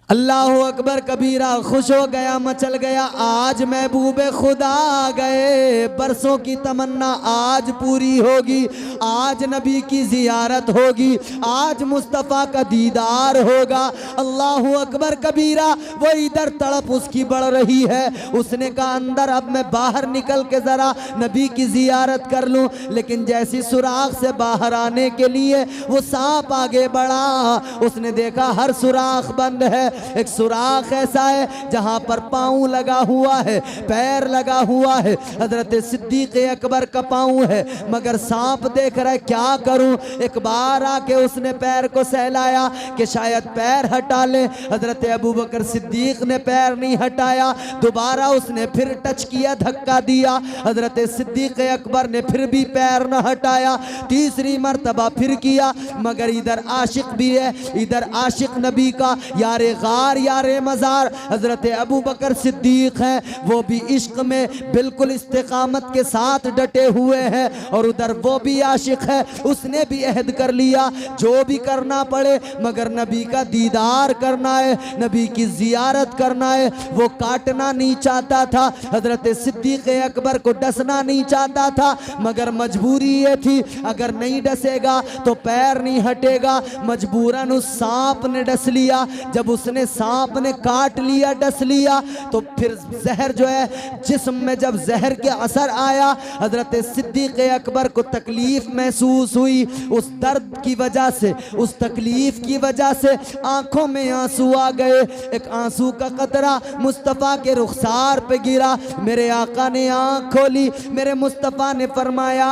Speaker 3: अल्लाहु अकबर कबीरा, खुश हो गया, मचल गया, आज महबूबे खुदा आ गए। बरसों की तमन्ना आज पूरी होगी, आज नबी की जियारत होगी, आज मुस्तफ़ा का दीदार होगा। अल्लाहु अकबर कबीरा। वो इधर तड़प उसकी बढ़ रही है। उसने कहा अंदर, अब मैं बाहर निकल के ज़रा नबी की जियारत कर लूँ। लेकिन जैसी सुराख से बाहर आने के लिए वो सांप आगे बढ़ा, उसने देखा हर सुराख बंद है। एक सुराख ऐसा है जहां पर पांव लगा हुआ है, पैर लगा हुआ है, हजरत सिद्दीक अकबर का पांव है, मगर सांप देख रहा है क्या करूं। एक बार आके उसने पैर को सहलाया कि शायद पैर हटा ले। हजरत अबू बकर सिद्दीक ने पैर नहीं हटाया। दोबारा उसने फिर टच किया, धक्का दिया, हजरत सिद्दीक अकबर ने फिर भी पैर न हटाया। तीसरी मर्तबा फिर किया, मगर इधर आशिक भी है, इधर आशिक नबी का यारे गार यारे मज़ार हजरत अबू बकर सिद्दीक हैं, वो भी इश्क में बिल्कुल इस्तिकामत के साथ डटे हुए हैं। और उधर वो भी आशिक है, उसने भी अहद कर लिया जो भी करना पड़े मगर नबी का दीदार करना है, नबी की जियारत करना है। वो काटना नहीं चाहता था, हजरत सिद्दीक अकबर को डसना नहीं चाहता था, मगर मजबूरी ये थी अगर नहीं डसेगा तो पैर नहीं हटेगा। मजबूरन उस सांप ने डस लिया। जब उसने सांप ने काट लिया, डस लिया, तो फिर जहर जो है जिस्म में, जब जहर के असर आया, हजरत सिद्दीक अकबर को तकलीफ महसूस हुई। उस दर्द की वजह से, उस तकलीफ की वजह से आंखों में आंसू आ गए। एक आंसू का कतरा मुस्तफ़ा के रुखसार पे गिरा। मेरे आका ने आंख खोली, मेरे मुस्तफ़ा ने फरमाया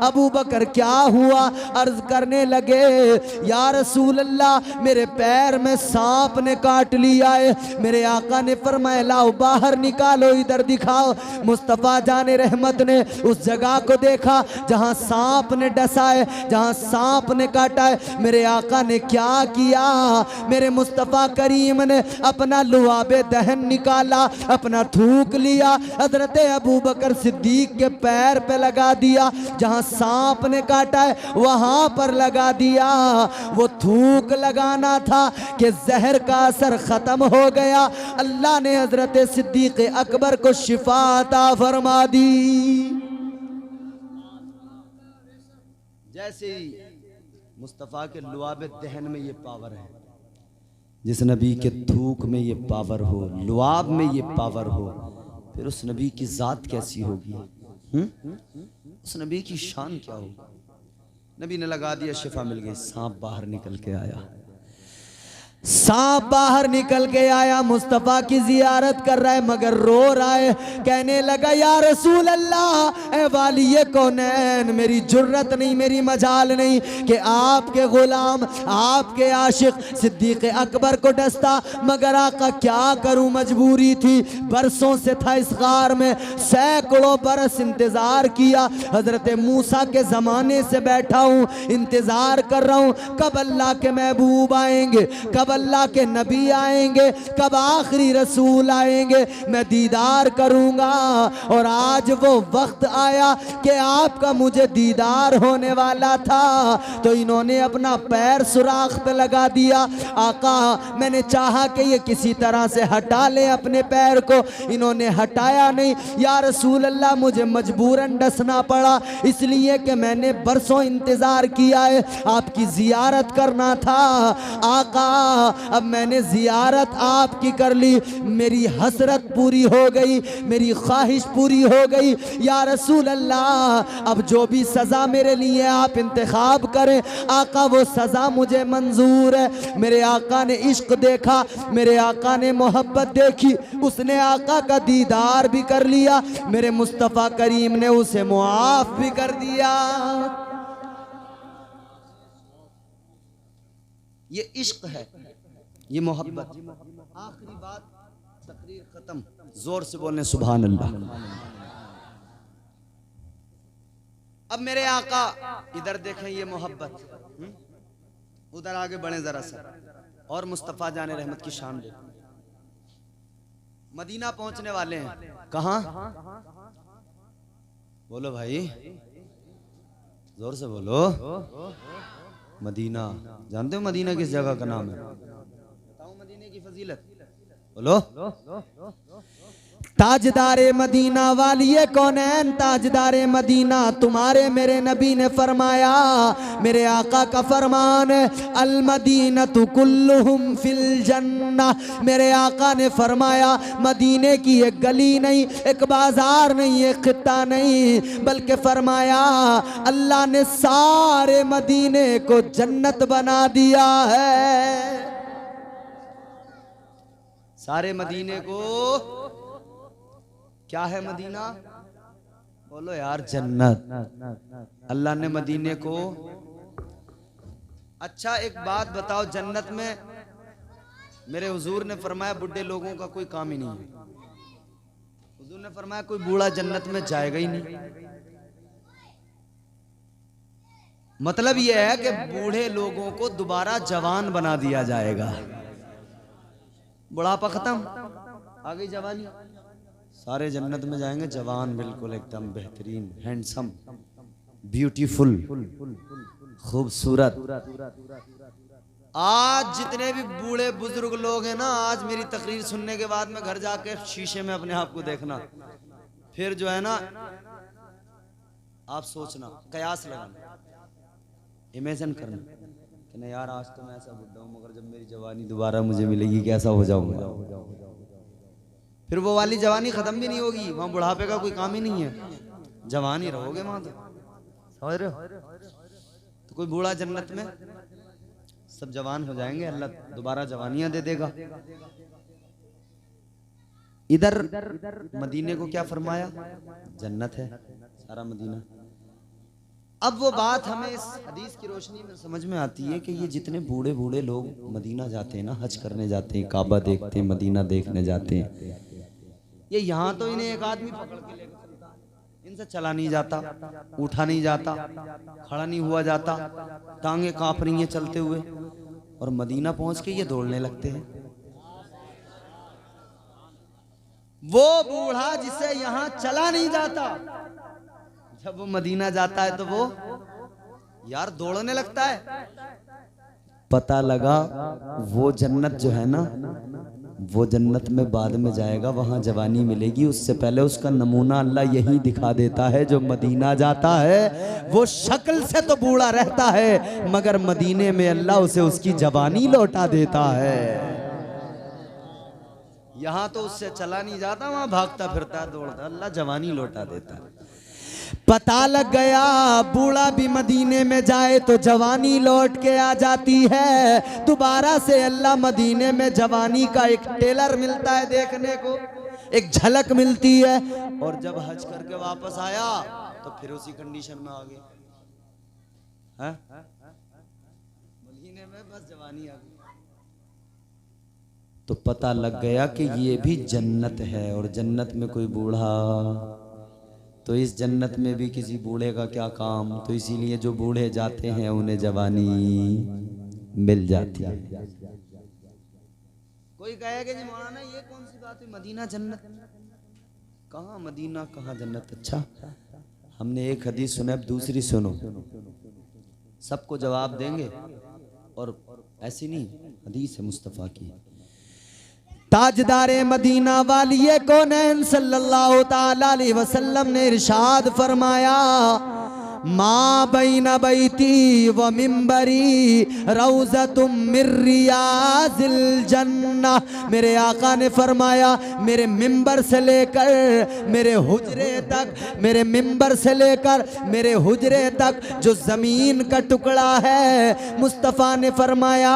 Speaker 3: अबू बकर क्या हुआ। अर्ज करने लगे या रसूल अल्लाह, मेरे पैर में सांप ने काट लिया है। मेरे आका ने फरमाया लाओ बाहर निकालो, इधर दिखाओ। मुस्तफ़ा जाने रहमत ने उस जगह को देखा जहां सांप ने डसा है, जहां सांप ने काटा है। मेरे आका ने क्या किया, मेरे मुस्तफ़ा करीम ने अपना लुआबे दहन निकाला, अपना थूक लिया, हजरत अबू बकर सिद्दीक के पैर पे लगा दिया, जहां सांप ने काटा है वहां पर लगा दिया। वो थूक लगाना था कि जहर का असर खत्म हो गया। अल्लाह ने हजरत सिद्दीक अकबर को शिफा अता फरमा दी।
Speaker 1: जैसे ही मुस्तफ़ा के लुआबे दहन में ये पावर है, जिस नबी के थूक में ये पावर हो, लुआब में ये पावर हो, फिर उस नबी की ज़ात कैसी होगी, उस नबी की शान क्या होगी। नबी ने लगा दिया, शिफा मिल गई, सांप बाहर निकल के आया।
Speaker 3: सांप बाहर निकल के आया, मुस्तफ़ा की जियारत कर रहा है मगर रो रहा है। कहने लगा या रसूल अल्लाह, ए वालिए कौनैन, मेरी जुर्रत नहीं, मेरी मजाल नहीं कि आपके गुलाम, आपके आशिक सिद्दीक अकबर को डसता, मगर आका क्या करूं, मजबूरी थी। बरसों से था इस गार में, सैकड़ों बरस इंतजार किया। हजरत मूसा के ज़माने से बैठा हूँ, इंतजार कर रहा हूँ कब अल्लाह के महबूब आएंगे, कब अल्लाह के नबी आएंगे, कब आखिरी रसूल आएंगे, मैं दीदार करूंगा। और आज वो वक्त आया कि आपका मुझे दीदार होने वाला था, तो इन्होंने अपना पैर सुराख पे लगा दिया। आका, मैंने चाहा कि ये किसी तरह से हटा ले अपने पैर को, इन्होंने हटाया नहीं। या रसूल अल्लाह, मुझे मजबूरन डसना पड़ा, इसलिए कि मैंने बरसों इंतज़ार किया है, आपकी ज़ियारत करना था। आका, अब मैंने ज़ियारत आपकी कर ली, मेरी हसरत पूरी हो गई, मेरी ख्वाहिश पूरी हो गई। या रसूल अल्लाह, अब जो भी सज़ा मेरे लिए आप इंतखाब करें आका, वो सज़ा मुझे मंजूर है। मेरे आका ने इश्क देखा, मेरे आका ने मोहब्बत देखी, उसने आका का दीदार भी कर लिया, मेरे मुस्तफ़ा करीम ने उसे मुआफ भी कर दिया।
Speaker 1: ये इश्क है, ये मोहब्बत। आखिरी बात, तकरीर खत्म। जोर से बोलने सुभान अल्लाह। अब मेरे आका इधर देखें, ये मोहब्बत, उधर आगे बढ़े जरा सा, और मुस्तफ़ा जाने रहमत की शान देखो। मदीना पहुंचने वाले हैं, कहां? बोलो भाई, जोर से बोलो। मदीना। जानते हो मदीना किस जगह का नाम है? बताओ मदीने की फजीलत, बोलो।
Speaker 3: ताजदारे मदीना वालिए कौनैन, ताजदारे मदीना तुम्हारे मेरे नबी ने फरमाया, मेरे आका का फरमान है, अल मदीनतु कुल्लुहुम फिल जन्ना। मेरे आका ने फरमाया, मदीने की एक गली नहीं, एक बाजार नहीं, एक खित्ता नहीं, बल्कि फरमाया अल्लाह ने सारे मदीने को जन्नत बना दिया है।
Speaker 1: सारे मदीने को क्या है? मदीना, बोलो यार, जन्नत। अल्लाह ने मदीने को। अच्छा एक बात बताओ, जन्नत में मेरे हुजूर ने फरमाया बुढ़े लोगों का कोई काम ही नहीं है। हुजूर ने फरमाया कोई बूढ़ा जन्नत में जाएगा ही नहीं। मतलब यह है कि बूढ़े लोगों को दोबारा जवान बना दिया जाएगा। बुढ़ापा खत्म, आ गई जवानी, सारे जन्नत में जाएंगे जवान, बिल्कुल एकदम बेहतरीन, हैंडसम, ब्यूटीफुल, खूबसूरत। आज जितने भी बूढ़े बुजुर्ग लोग हैं ना, आज मेरी तकरीर सुनने के बाद में घर जाके शीशे में अपने आप को देखना, फिर जो है ना आप सोचना, कयास लगाना, इमेजिन करना कि नहीं यार आज तो मैं ऐसा बुढ़ा हूं, मगर जब मेरी जवानी दोबारा मुझे मिलेगी कैसा हो जाऊंगा। फिर वो वाली जवानी खत्म भी नहीं होगी, वहां बुढ़ापे का कोई काम ही नहीं है, जवान ही रहोगे वहां। तो समझ रहे हो? तो कोई बूढ़ा जन्नत में, सब जवान हो जाएंगे, अल्लाह दोबारा जवानियां दे देगा। इधर मदीने को क्या फरमाया? जन्नत है सारा मदीना। अब वो बात हमें इस हदीस की रोशनी में समझ में आती है कि ये जितने बूढ़े बूढ़े लोग मदीना जाते हैं ना, हज करने जाते हैं, काबा देखते हैं, मदीना देखने जाते हैं, ये यहाँ तो इन्हें एक आदमी पकड़ के लेकर चलता है, इनसे चला नहीं जाता, उठा नहीं जाता, खड़ा नहीं हुआ जाता, टांगे कांप रही हैं चलते हुए, और मदीना पहुंच के ये दौड़ने लगते हैं। वो बूढ़ा जिसे यहाँ चला नहीं जाता, जब वो मदीना जाता है तो वो यार दौड़ने लगता है। पता लगा वो जन्नत जो है ना, वो जन्नत में बाद में जाएगा, वहां जवानी मिलेगी, उससे पहले उसका नमूना अल्लाह यही दिखा देता है। जो मदीना जाता है वो शक्ल से तो बूढ़ा रहता है, मगर मदीने में अल्लाह उसे उसकी जवानी लौटा देता है। यहाँ तो उससे चला नहीं जाता, वहां भागता फिरता है, दौड़ता, अल्लाह जवानी लौटा देता है।
Speaker 3: पता लग गया बूढ़ा भी मदीने में जाए तो जवानी लौट के आ जाती है। दोबारा से अल्लाह मदीने में जवानी का एक टेलर मिलता है देखने को, एक झलक मिलती है।
Speaker 1: और जब हज करके वापस आया तो फिर उसी कंडीशन में आ गया, मदीने में बस जवानी आ गई। तो पता लग गया कि ये भी जन्नत है, और जन्नत में कोई बूढ़ा, तो इस जन्नत में भी किसी बूढ़े का क्या काम। तो इसीलिए जो बूढ़े जाते हैं उन्हें जवानी मिल जाती है। कोई कहेगा जी मौलाना ये कौन सी बात है, मदीना जन्नत, कहाँ मदीना कहाँ जन्नत। अच्छा हमने एक हदीस सुने, अब दूसरी सुनो, सबको जवाब देंगे और ऐसी नहीं, हदीस है मुस्तफ़ा की।
Speaker 3: ताजदारे मदीना वालिए कौनैन सल्लल्लाहु ताला अलैहि वसल्लम ने इरशाद फरमाया, मा बैन बैती व मिंबरी रौज़तुम मिर रियाज़िल जन्नह। मेरे आका ने फरमाया मेरे मिंबर से लेकर मेरे हुजरे तक, मेरे मिंबर से लेकर मेरे हुजरे तक जो ज़मीन का टुकड़ा है, मुस्तफ़ा ने फरमाया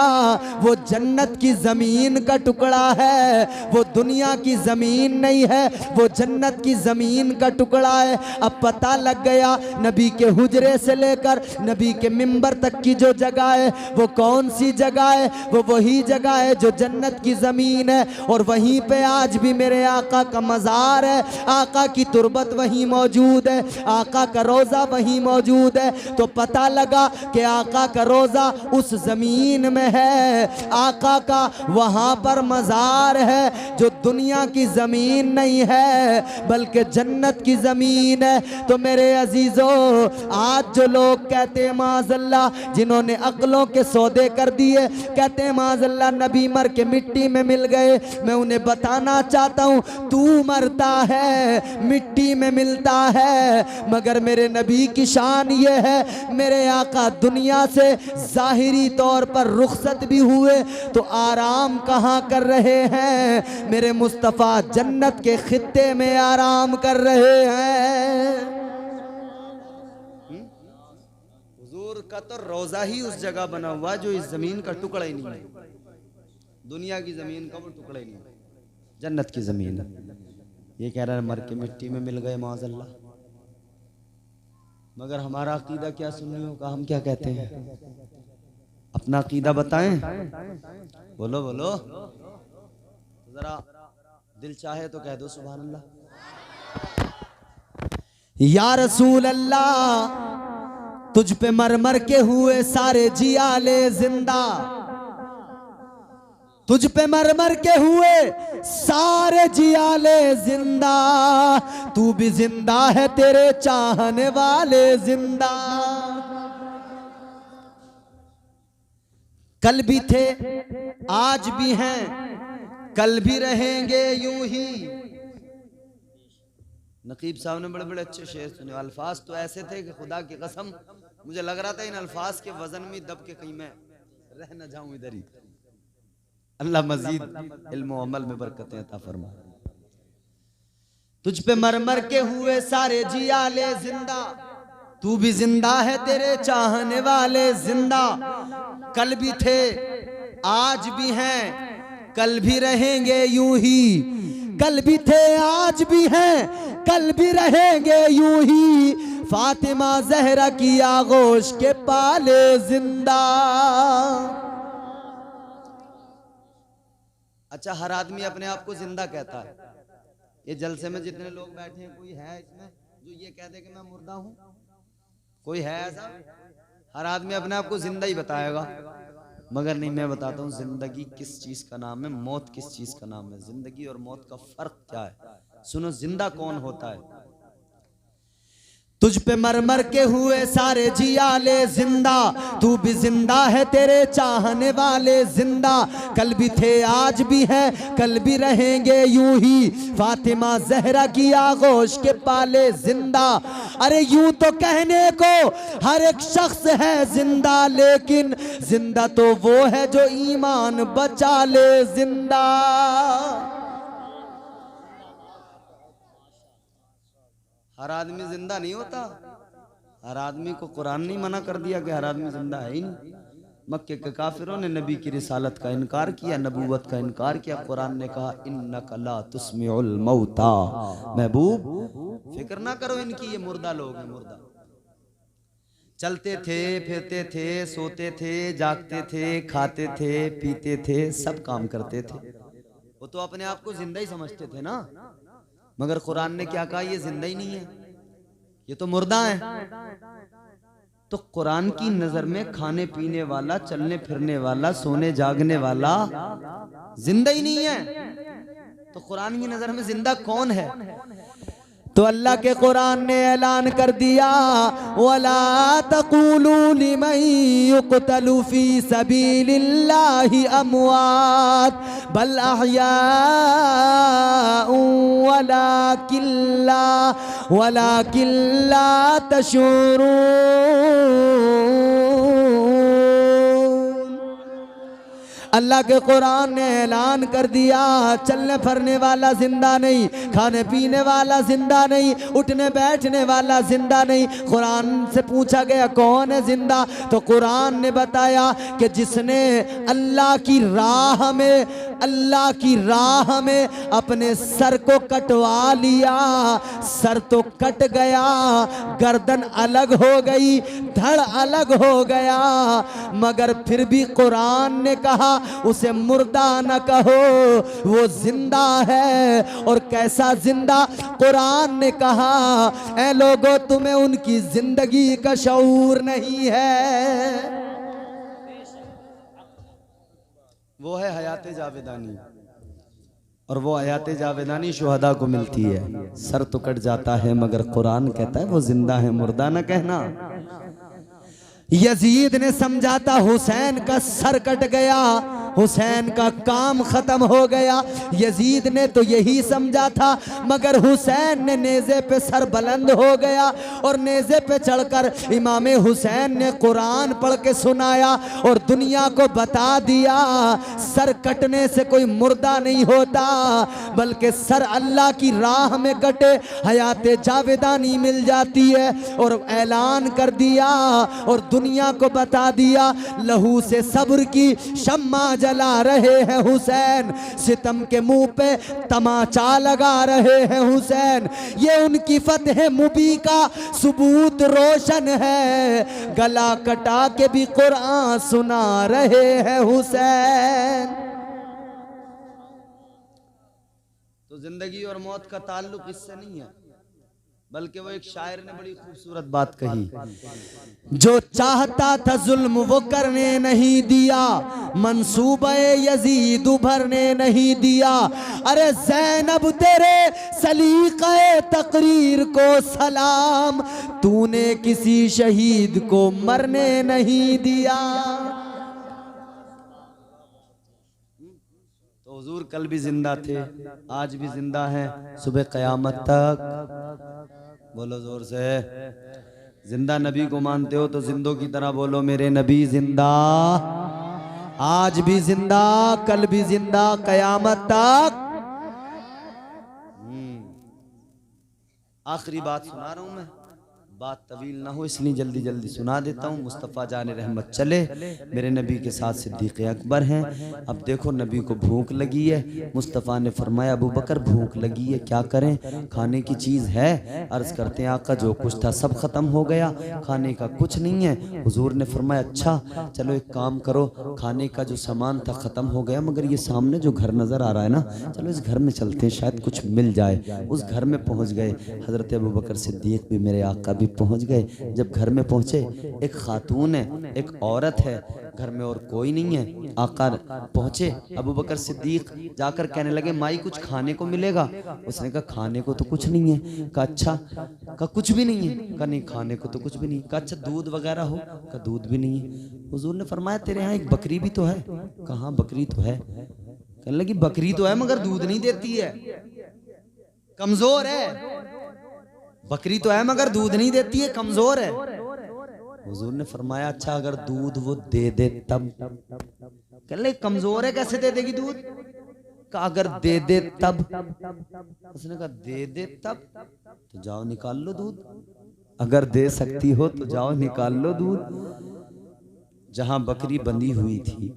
Speaker 3: वो जन्नत की ज़मीन का टुकड़ा है, वो दुनिया की ज़मीन नहीं है, वो जन्नत की ज़मीन का टुकड़ा है। अब पता लग गया नबी के हुजरे से लेकर नबी के मिंबर तक की जो जगह है वो कौन सी जगह है, वो वही जगह है जो जन्नत की ज़मीन है। और वहीं पे आज भी मेरे आका का मज़ार है, आका की तुरबत वहीं मौजूद है, आका का रोज़ा वहीं मौजूद है। तो पता लगा कि आका का रोज़ा उस ज़मीन में है, आका का वहाँ पर मज़ार है जो दुनिया की ज़मीन नहीं है बल्कि जन्नत की ज़मीन है। तो मेरे अजीज़ों, आज जो लोग कहते हैं माज़अल्लाह, जिन्होंने अक्लों के सौदे कर दिए, कहते हैं माज़अल्लाह नबी मर के मिट्टी में मिल गए, मैं उन्हें बताना चाहता हूँ तू मरता है मिट्टी में मिलता है, मगर मेरे नबी की शान ये है, मेरे आका दुनिया से ज़ाहिरी तौर पर रुखसत भी हुए तो आराम कहाँ कर रहे हैं, मेरे मुस्तफ़ा जन्नत के खित्ते में आराम कर रहे हैं।
Speaker 1: हुजूर का तो रोजा ही उस जगह बना हुआ जो इस जमीन का टुकड़ा ही नहीं है, दुनिया की जमीन का वो टुकड़ा ही नहीं है, जन्नत की जमीन है। ये कह रहा है मर के मिट्टी में मिल गए माज़अल्लाह, मगर हमारा अकीदा क्या सुन्नियों का, हम क्या कहते हैं, अपना अकीदा बताएं, बोलो बोलो जरा, दिल चाहे तो कह दो सुभान अल्लाह।
Speaker 3: या रसूल अल्लाह तुझ पे मर मर के हुए सारे जियाले जिंदा, तुझ पे मर मर के हुए सारे जियाले जिंदा, तू भी जिंदा है तेरे चाहने वाले जिंदा। कल भी थे आज भी हैं कल भी रहेंगे यूं ही।
Speaker 1: नकीब साहब ने बड़े बड़े अच्छे शेर सुने, अल्फाज तो ऐसे थे कि खुदा की कसम मुझे लग रहा था इन अल्फाज के वजन में दब के कहीं मैं रह न जाऊं इधर ही। अल्लाह मजीद इल्म व अमल में बरकतें अता फरमा।
Speaker 3: तुझ पे मर मर के हुए सारे जियाले जिंदा, तू भी जिंदा है तेरे चाहने वाले जिंदा। कल भी थे आज भी हैं कल भी रहेंगे यूं ही, कल भी थे आज भी हैं कल भी रहेंगे यूं ही। फातिमा जहरा की आगोश के पाले जिंदा।
Speaker 1: अच्छा, हर आदमी अपने आप को जिंदा कहता है। ये जलसे में जितने लोग बैठे हैं कोई है इसमें जो ये कह दे कि मैं मुर्दा हूं? कोई है ऐसा? हर आदमी अपने आप को जिंदा ही बताएगा, मगर नहीं, मैं बताता हूँ जिंदगी किस चीज का नाम है, मौत किस चीज का नाम है। जिंदगी और मौत का फर्क क्या है, सुनो। जिंदा कौन होता है?
Speaker 3: तुझ पे मर मर के हुए सारे जियाले जिंदा, तू भी जिंदा है तेरे चाहने वाले जिंदा। कल भी थे आज भी हैं कल भी रहेंगे यूं ही। फातिमा जहरा की आगोश के पाले जिंदा। अरे यूं तो कहने को हर एक शख्स है जिंदा, लेकिन जिंदा तो वो है जो ईमान बचा ले जिंदा।
Speaker 1: हर आदमी जिंदा नहीं होता। हर आदमी को कुरान नहीं मना कर दिया कि हर आदमी जिंदा है ही नहीं। मक्के के काफिरों ने नबी की रिसालत का इनकार किया, नबूवत का इनकार किया। कुरान ने कहा इन्नका ला तुस्मिउल मौता, महबूब फिक्र ना करो इनकी, ये मुर्दा लोग हैं, मुर्दा। चलते थे फिरते थे सोते थे जागते थे खाते थे पीते थे, सब काम करते थे। वो तो अपने आप को जिंदा ही समझते थे ना, मगर कुरान ने क्या कहा, ये जिंदा ही नहीं है, ये तो मुर्दा है। तो कुरान की नजर में खाने पीने वाला, चलने फिरने वाला, सोने जागने वाला जिंदा ही नहीं है। तो कुरान की नजर में जिंदा कौन है?
Speaker 3: तो अल्लाह के कुरान ने ऐलान कर दिया, वला तक़ूलू लिमन युक़तलू फी सबीलिल्लाहि अमवात बल अहयाउ वलाकिन ला तशऊरून। अल्लाह के कुरान ने ऐलान कर दिया, चलने फिरने वाला जिंदा नहीं, खाने पीने वाला जिंदा नहीं, उठने बैठने वाला जिंदा नहीं। कुरान से पूछा गया कौन है जिंदा? तो कुरान ने बताया कि जिसने अल्लाह की राह में अपने सर को कटवा लिया, सर तो कट गया, गर्दन अलग हो गई, धड़ अलग हो गया, मगर फिर भी कुरान ने कहा उसे मुर्दा न कहो, वो जिंदा है। और कैसा जिंदा? कुरान ने कहा, ऐ लोगों तुम्हें उनकी जिंदगी का शऊर नहीं है।
Speaker 1: वो है हयात जावेदानी, और वो हयात जावेदानी शुहदा को मिलती है। सर तो कट जाता है मगर कुरान कहता है वो जिंदा है, मुर्दा न कहना।
Speaker 3: यजीद ने समझा था हुसैन का सर कट गया, हुसैन का काम खत्म हो गया। यजीद ने तो यही समझा था, मगर हुसैन ने नेज़े पे सर बुलंद हो गया और नेज़े पे चढ़कर इमाम हुसैन ने कुरान पढ़ के सुनाया और दुनिया को बता दिया सर कटने से कोई मुर्दा नहीं होता, बल्कि सर अल्लाह की राह में कटे हयात जावेदानी मिल जाती है। और ऐलान कर दिया और दुनिया को बता दिया, लहू से सब्र की शम्मा जला रहे हैं हुसैन, सितम के मुंह पे तमाचा लगा रहे हैं हुसैन। ये उनकी फतह मुबी का सबूत रोशन है, गला कटा के भी कुरान सुना रहे हैं हुसैन।
Speaker 1: तो जिंदगी और मौत का ताल्लुक इससे नहीं है, बल्कि वो एक शायर ने बड़ी खूबसूरत बात कही,
Speaker 3: जो चाहता था जुल्म वो करने नहीं दिया, मंसूबे यजीद उभरने नहीं दिया। अरे ज़ैनब तेरे सलीक़े तकरीर को सलाम, तूने किसी शहीद को मरने नहीं दिया।
Speaker 1: तो हुजूर कल भी जिंदा थे, आज भी जिंदा हैं, सुबह क़यामत तक। बोलो जोर से, जिंदा नबी को मानते हो तो जिंदों की तरह बोलो, मेरे नबी जिंदा, आज भी जिंदा, कल भी जिंदा, क़यामत तक। आखिरी बात सुना रहा हूं मैं, बात तवील ना हो इसलिए जल्दी जल्दी सुना देता हूँ। मुस्तफ़ा जान रहमत चले, मेरे नबी के साथ सिद्दीक़ अकबर हैं। अब देखो नबी को भूख लगी है, मुस्तफ़ा ने फरमाया अबू बकर भूख लगी है, क्या करें? खाने की चीज़ है? अर्ज़ करते हैं आका जो कुछ था सब ख़त्म हो गया, खाने का कुछ नहीं है। हुजूर ने फरमाया अच्छा चलो एक काम करो, खाने का जो सामान था ख़त्म हो गया, मगर ये सामने जो घर नज़र आ रहा है ना, चलो इस घर में चलते हैं, शायद कुछ मिल जाए। उस घर में पहुँच गए, हज़रत अबू बकर सिद्दीक़ भी मेरे आका भी पहुंच गए। जब घर में पहुंचे, एक खातून है, एक औरत है, घर में और कोई नहीं है। आका पहुंचे, अबू बकर सिद्दीक जाकर कहने लगे माई कुछ खाने को मिलेगा? उसने कहा खाने को तो कुछ नहीं है। कहा अच्छा, कहा कुछ भी नहीं है? कहा नहीं खाने को तो कुछ भी नहीं। कहा अच्छा दूध वगैरह हो? कहा दूध भी नहीं है। हुजूर ने फरमाया तेरे यहाँ एक बकरी भी तो है? कहा बकरी तो है। कहने लगी बकरी तो है मगर दूध नहीं देती है, कमजोर है। बकरी तो है मगर दूध नहीं देती है, कमजोर है। हुजूर ने फरमाया अच्छा अगर दूध वो दे दे तब? कहने लगे कमजोर है कैसे दे देगी दूध? कहा अगर दे दे तब? उसने कहा दे दे तब तो जाओ निकाल लो दूध, अगर दे सकती हो तो जाओ निकाल लो दूध। जहां बकरी बंधी हुई थी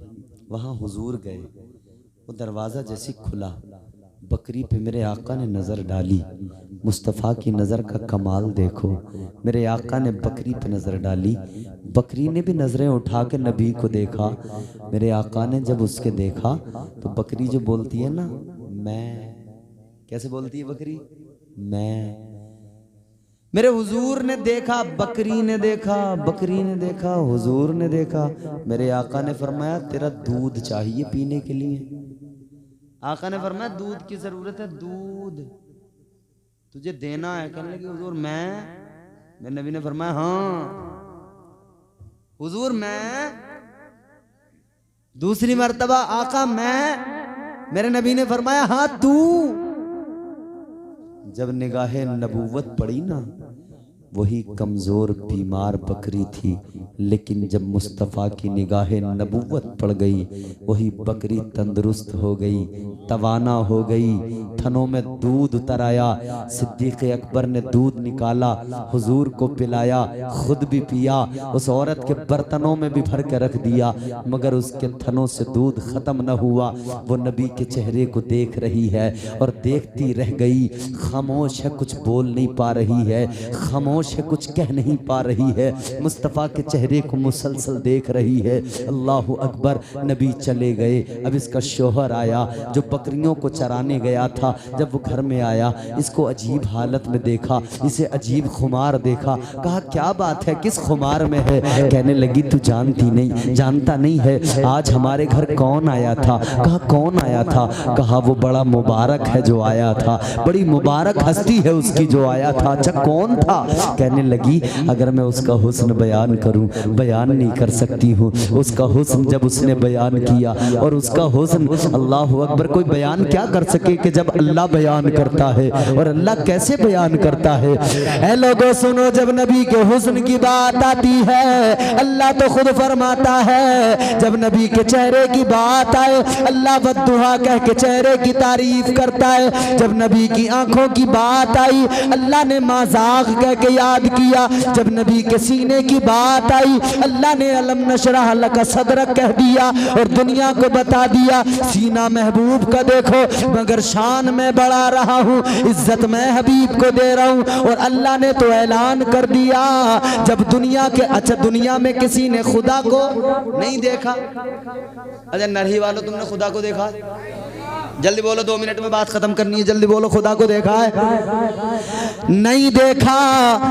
Speaker 1: वहां हुजूर गए, वो दरवाजा जैसी खुला, बकरी पे मेरे आका ने नज़र डाली। मुस्तफ़ा की नज़र का कमाल देखो, मेरे आका ने बकरी पे नज़र डाली, बकरी ने भी नज़रें उठा के नबी को देखा। मेरे आका ने जब उसके देखा तो बकरी जो बोलती है ना, मैं, कैसे बोलती है बकरी? मैं।
Speaker 3: मेरे हुजूर ने देखा, बकरी ने देखा, बकरी ने देखा, हुजूर ने देखा। मेरे आका ने फरमाया तेरा दूध चाहिए पीने के लिए। आका ने फरमाया दूध की जरूरत है, दूध तुझे देना है। कहने लगे हुजूर मेरे नबी ने फरमाया हाँ हुजूर मैं। दूसरी मर्तबा आका मेरे नबी ने फरमाया हाँ तू। जब निगाहे नबूवत पड़ी ना, वही कमजोर बीमार बकरी थी, लेकिन जब मुस्तफ़ा की निगाहे नबूवत पड़ गई, वही बकरी तंदुरुस्त हो गई, तवाना हो गई, थनों में दूध उतर आया। सिद्दीक़ अकबर ने दूध निकाला, हुजूर को पिलाया, खुद भी पिया, उस औरत के बर्तनों में भी भर के रख दिया, मगर उसके थनों से दूध खत्म न हुआ। वो नबी के चेहरे को देख रही है और देखती रह गई, खामोश है, कुछ बोल नहीं पा रही है, खामोश है, कुछ कह नहीं पा रही है, मुस्तफ़ा के चेहरे को मुसलसल देख रही है। अल्लाह अकबर। नबी चले गए। अब इसका शोहर आया जो बकरियों को चराने गया था। जब वो घर में आया, इसको अजीब हालत में देखा, इसे अजीब खुमार देखा। कहा क्या बात है, किस खुमार में है? कहने लगी तू जानती नहीं, जानता नहीं है आज हमारे घर कौन आया था? कहा कौन आया था? कहा वो बड़ा मुबारक है जो आया था, बड़ी मुबारक हस्ती है उसकी जो आया था। अच्छा कौन था? कहने लगी अगर मैं उसका हुस्न बयान करूं, बयान नहीं कर सकती हूँ। उसका हुस्न जब उसने बयान किया, और उसका हुस्न, अल्लाह अकबर, कोई बयान क्या कर सके कि जब अल्लाह बयान करता है। और अल्लाह कैसे बयान करता है? ऐ लोगों सुनो, जब नबी के हुस्न की बात आती है, अल्लाह तो खुद फरमाता है, जब नबी के चेहरे की बात आए, अल्लाह बद्दुआ कह के चेहरे की तारीफ करता है। जब नबी की आंखों की बात आई, अल्लाह ने माज़ाग कह के याद किया। जब नबी के सीने की बात आई, अल्लाह ने अलम नशरह लका सदरक कह दिया और दुनिया को बता दिया सीना महबूब का देखो, मगर शान में बढ़ा रहा हूँ, इज्जत मैं हबीब को दे रहा हूँ। और अल्लाह ने तो ऐलान कर दिया, जब दुनिया के, अच्छा दुनिया में किसी ने खुदा को नहीं देखा? अच्छा नरही वालों, तुमने खुदा को देखा? जल्दी बोलो, 2 मिनट में बात खत्म करनी है, जल्दी बोलो। खुदा को देखा है? नहीं देखा,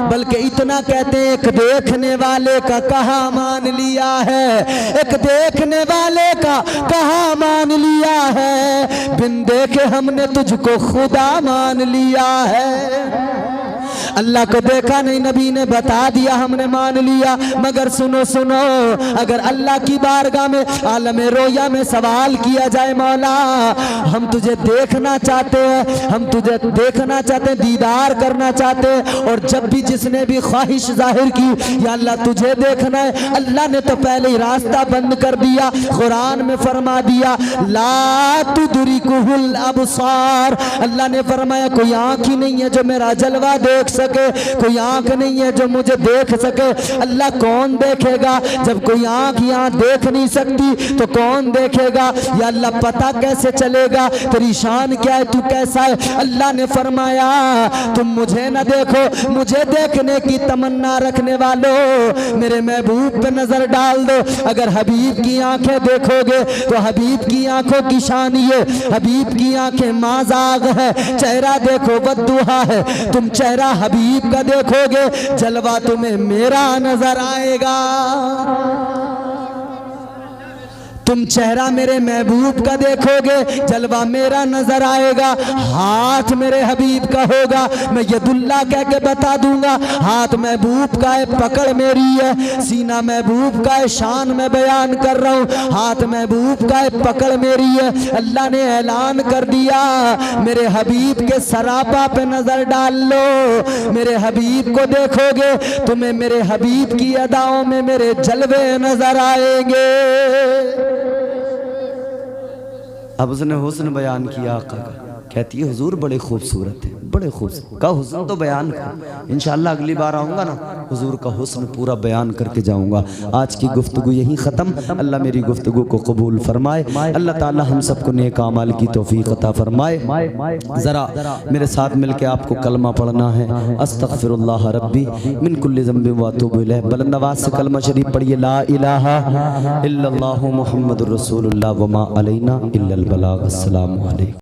Speaker 3: बल्कि इतना कहते हैं एक देखने वाले का कहा मान लिया है, एक देखने वाले का कहा मान लिया है, बिन देखे हमने तुझको खुदा मान लिया है। अल्लाह को देखा नहीं, नबी ने बता दिया, हमने मान लिया। मगर सुनो सुनो, अगर अल्लाह की बारगाह में आलम रोया में सवाल किया जाए, मौला हम तुझे देखना चाहते हैं, हम तुझे देखना चाहते हैं, दीदार करना चाहते हैं, और जब भी जिसने भी ख्वाहिश जाहिर की या अल्लाह तुझे देखना है, अल्लाह ने तो पहले ही रास्ता बंद कर दिया। कुरान में फरमा दिया ला तुदरिकुहुल अबसार, अल्लाह ने फरमाया कोई आँख ही नहीं है जो मेरा जलवा देख सके, कोई आंख नहीं है जो मुझे देख सके। अल्लाह कौन देखेगा? जब कोई आंख यहाँ देख नहीं सकती तो कौन देखेगा? या अल्लाह पता कैसे चलेगा तेरी शान क्या है, तू कैसा है? अल्लाह ने फरमाया तुम मुझे न देखो, मुझे देखने की तमन्ना रखने वालों मेरे महबूब पे नजर डाल दो। अगर हबीब की आंखें देखोगे तो हबीब की आंखों की शान ये, हबीब की आंखें माज़ाग है, चेहरा देखो बद्दुहा है, तुम चेहरा हबीब का देखोगे, जलवा तुम्हें मेरा नजर आएगा। तुम चेहरा मेरे महबूब का देखोगे, जलवा मेरा नजर आएगा। हाथ मेरे हबीब का होगा, मैं यदुल्ला कह के बता दूंगा, हाथ महबूब का है, पकड़ मेरी है। सीना महबूब का है, शान में बयान कर रहा हूँ, हाथ महबूब का है, पकड़ मेरी है। अल्लाह ने ऐलान कर दिया मेरे हबीब के सरापा पे नजर डाल लो, मेरे हबीब को देखोगे, तुम्हें मेरे हबीब की अदाओं में मेरे जलवे नजर आएंगे। अब उसने हुस्न बयान किया आका का, कहती है हुजूर बड़े खूबसूरत है, बड़े खूबसूरत का हुस्न तो बयान कर। इंशाअल्लाह अगली बार आऊँगा ना, हुजूर का हुस्न पूरा बयान करके जाऊँगा। आज की गुफ्तगू यहीं ख़त्म। अल्लाह मेरी गुफ्तगू को कबूल फरमाए, अल्लाह ताला हम सबको नेक अमाल की तौफीक अता फरमाए। ज़रा मेरे साथ मिलके आपको कलमा पढ़ना है, अस्तगफिरुल्लाह रब्बी मिन कुल्लि ज़ंबिन व अतूबु इलैह। बुलंद आवाज़ से कलमा शरीफ पढ़िए, ला इलाहा इल्लल्लाहु मुहम्मदुर रसूलुल्लाह व मा अलैना इल्लल बलाग। अस्सलामु अलैकुम।